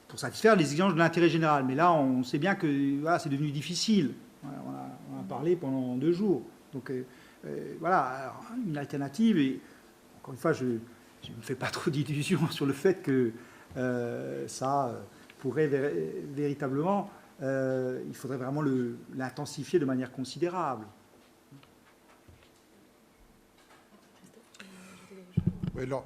pour satisfaire les exigences de l'intérêt général. Mais là, on sait bien que voilà, c'est devenu difficile. Voilà, on a parlé pendant 2 jours. Donc voilà, alors, une alternative, et encore une fois, je ne me fais pas trop d'illusions sur le fait que ça pourrait véritablement, il faudrait vraiment l'intensifier de manière considérable.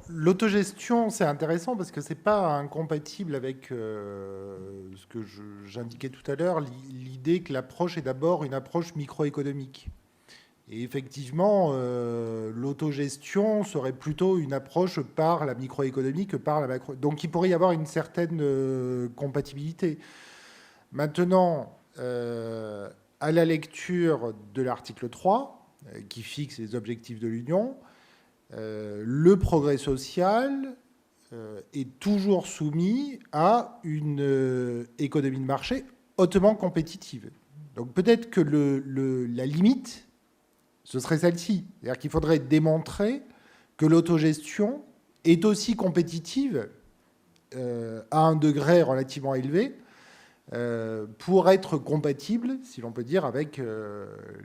L'autogestion, c'est intéressant parce que ce n'est pas incompatible avec ce que j'indiquais tout à l'heure, l'idée que l'approche est d'abord une approche microéconomique. Et effectivement, l'autogestion serait plutôt une approche par la microéconomie que par la macro. Donc il pourrait y avoir une certaine compatibilité. Maintenant, à la lecture de l'article 3, qui fixe les objectifs de l'Union, le progrès social est toujours soumis à une économie de marché hautement compétitive. Donc peut-être que la limite, ce serait celle-ci. C'est-à-dire qu'il faudrait démontrer que l'autogestion est aussi compétitive à un degré relativement élevé pour être compatible, si l'on peut dire, avec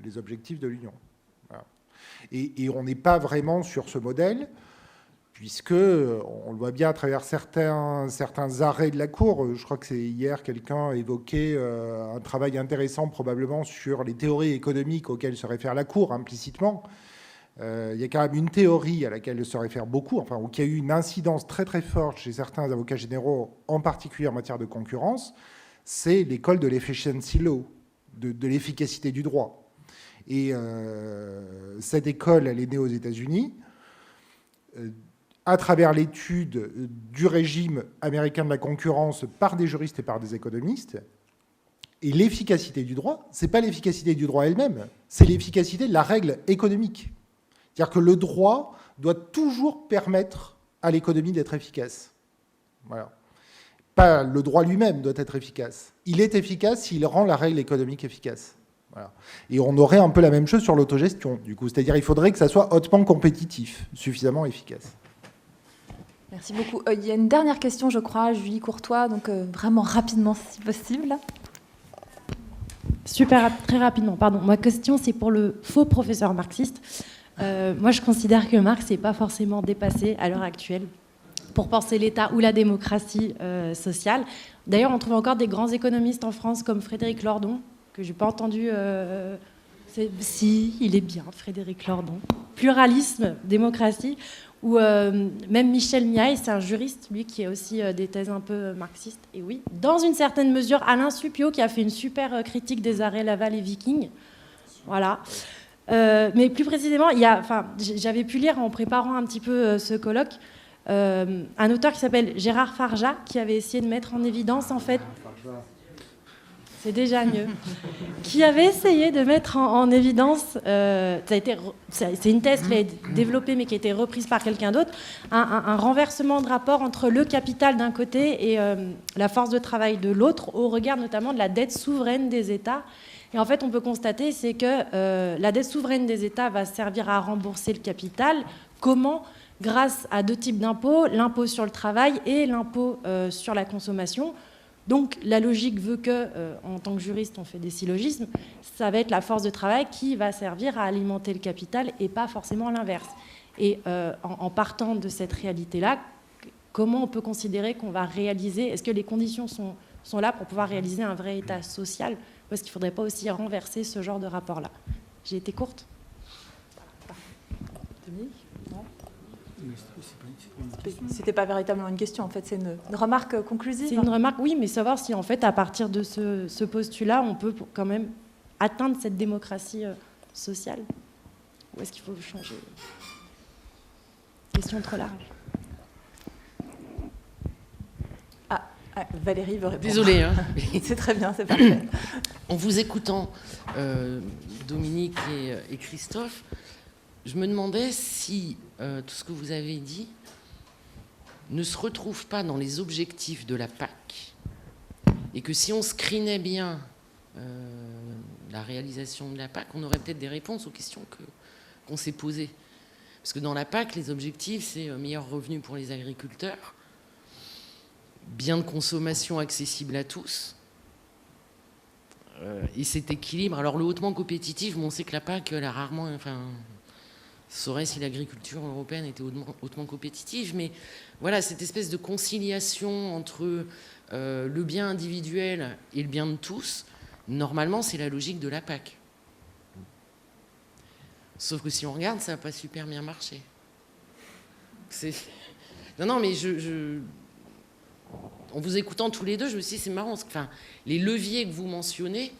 les objectifs de l'Union. Voilà. Et on n'est pas vraiment sur ce modèle, puisque on le voit bien à travers certains arrêts de la Cour. Je crois que c'est hier, quelqu'un a évoqué un travail intéressant probablement sur les théories économiques auxquelles se réfère la Cour implicitement. Il y a quand même une théorie à laquelle elle se réfère beaucoup, enfin, où il y a eu une incidence très très forte chez certains avocats généraux, en particulier en matière de concurrence, c'est l'école de l'efficiency law, de l'efficacité du droit. Et cette école, elle est née aux États-Unis, à travers l'étude du régime américain de la concurrence par des juristes et par des économistes. Et l'efficacité du droit, ce n'est pas l'efficacité du droit elle-même, c'est l'efficacité de la règle économique. C'est-à-dire que le droit doit toujours permettre à l'économie d'être efficace. Voilà. Pas le droit lui-même doit être efficace. Il est efficace s'il rend la règle économique efficace. Voilà. Et on aurait un peu la même chose sur l'autogestion, du coup. C'est-à-dire qu'il faudrait que ça soit hautement compétitif, suffisamment efficace. Merci beaucoup. Il y a une dernière question, je crois, Julie Courtois, donc vraiment rapidement, si possible. Très rapidement, pardon. Ma question, c'est pour le faux professeur marxiste. Moi, je considère que Marx n'est pas forcément dépassé à l'heure actuelle pour penser l'État ou la démocratie sociale. D'ailleurs, on trouve encore des grands économistes en France comme Frédéric Lordon, que je n'ai pas entendu... Si, il est bien, Frédéric Lordon. Pluralisme, démocratie. Ou même Michel Miaille, c'est un juriste, lui, qui a aussi des thèses un peu marxistes. Et oui, dans une certaine mesure, Alain Suppiot, qui a fait une super critique des arrêts Laval et Viking. Voilà. Mais plus précisément, j'avais pu lire en préparant un petit peu ce colloque, un auteur qui s'appelle Gérard Farjat, qui avait essayé de mettre en évidence, en fait... C'est déjà mieux. Qui avait essayé de mettre en évidence, c'est une thèse qui a été développée mais qui a été reprise par quelqu'un d'autre, un renversement de rapport entre le capital d'un côté et la force de travail de l'autre, au regard notamment de la dette souveraine des États. Et en fait, on peut constater, c'est que la dette souveraine des États va servir à rembourser le capital. Comment ? Grâce à 2 types d'impôts, l'impôt sur le travail et l'impôt sur la consommation. Donc la logique veut que, en tant que juriste, on fait des syllogismes, ça va être la force de travail qui va servir à alimenter le capital et pas forcément l'inverse. Et en partant de cette réalité-là, comment on peut considérer qu'on va réaliser, est-ce que les conditions sont là pour pouvoir réaliser un vrai État social, ou est-ce qu'il ne faudrait pas aussi renverser ce genre de rapport-là? J'ai été courte. Dominique ? Non ? C'était pas véritablement une question, en fait, c'est une remarque conclusive. C'est une remarque, oui, mais savoir si, en fait, à partir de ce postulat, on peut quand même atteindre cette démocratie sociale. Ou est-ce qu'il faut changer? Question trop large. Valérie veut répondre. Désolée. Hein. C'est très bien, c'est parfait. En vous écoutant, Dominique et Christophe, je me demandais si tout ce que vous avez dit ne se retrouve pas dans les objectifs de la PAC et que si on screenait bien la réalisation de la PAC, on aurait peut-être des réponses aux questions qu'on s'est posés. Parce que dans la PAC, les objectifs, c'est meilleur revenu pour les agriculteurs, biens de consommation accessibles à tous, et cet équilibre. Alors le hautement compétitif, on sait que la PAC, elle a rarement... saurait si l'agriculture européenne était hautement compétitive, mais voilà, cette espèce de conciliation entre le bien individuel et le bien de tous, normalement, c'est la logique de la PAC. Sauf que si on regarde, ça n'a pas super bien marché. Non, mais en vous écoutant tous les deux, je me suis dit, c'est marrant. Enfin, les leviers que vous mentionnez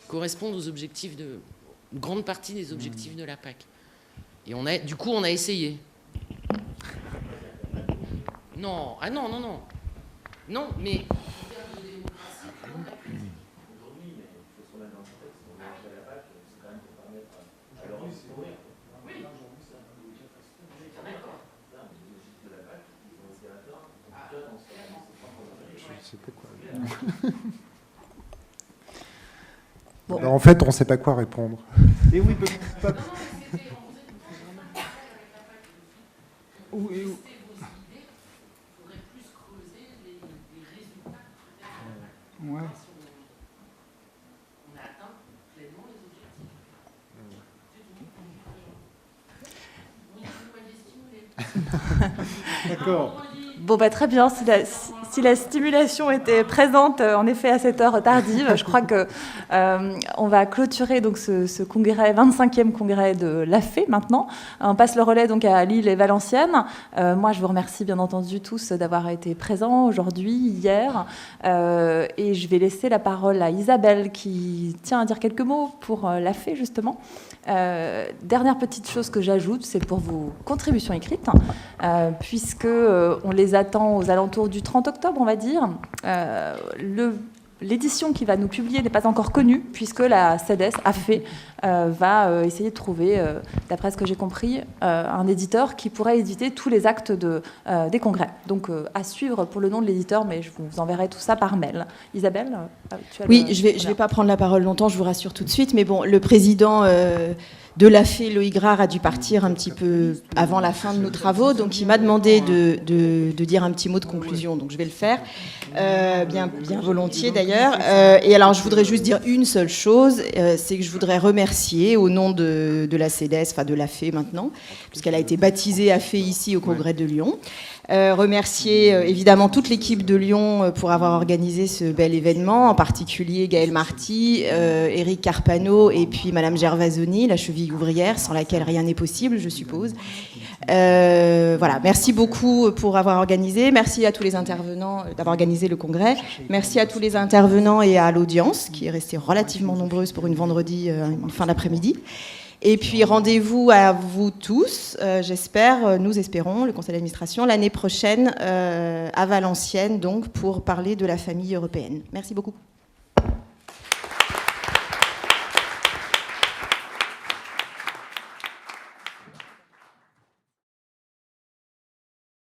correspondent aux objectifs une grande partie des objectifs de la PAC. Et du coup, on a essayé. Non, non, mais... Bon. En fait, on ne sait pas quoi répondre. Et oui, ouais. D'accord. Bon, très bien. Si la stimulation était présente, en effet, à cette heure tardive, je crois que on va clôturer donc ce congrès, 25e congrès de l'AFE maintenant. On passe le relais donc à Lille et Valenciennes. Moi, je vous remercie bien entendu tous d'avoir été présents aujourd'hui, hier. Et je vais laisser la parole à Isabelle qui tient à dire quelques mots pour l'AFE, justement. Dernière petite chose que j'ajoute, c'est pour vos contributions écrites, puisque on les attend aux alentours du 30 octobre, on va dire. L'édition qui va nous publier n'est pas encore connue, puisque la CEDES va essayer de trouver, d'après ce que j'ai compris, un éditeur qui pourrait éditer tous les actes des congrès. Donc à suivre pour le nom de l'éditeur, mais je vous enverrai tout ça par mail. Isabelle, tu as Oui, je vais pas prendre la parole longtemps, je vous rassure tout de suite, mais bon, le président de l'AFE, Loïc Grard, a dû partir un petit peu avant la fin de nos travaux, donc il m'a demandé de dire un petit mot de conclusion, donc je vais le faire, bien volontiers d'ailleurs. Et alors je voudrais juste dire une seule chose, c'est que je voudrais remercier au nom de la CEDES, enfin de l'AFE maintenant, puisqu'elle a été baptisée AFE ici au Congrès de Lyon. Remercier évidemment toute l'équipe de Lyon pour avoir organisé ce bel événement, en particulier Gaël Marty, Éric Carpano et puis Madame Gervasoni, la cheville ouvrière, sans laquelle rien n'est possible, je suppose. Voilà, merci beaucoup pour avoir organisé, merci à tous les intervenants d'avoir organisé le congrès, merci à tous les intervenants et à l'audience qui est restée relativement nombreuse pour une vendredi, une fin d'après-midi. Et puis rendez-vous à vous tous, j'espère, nous espérons, le conseil d'administration, l'année prochaine à Valenciennes, donc pour parler de la famille européenne. Merci beaucoup.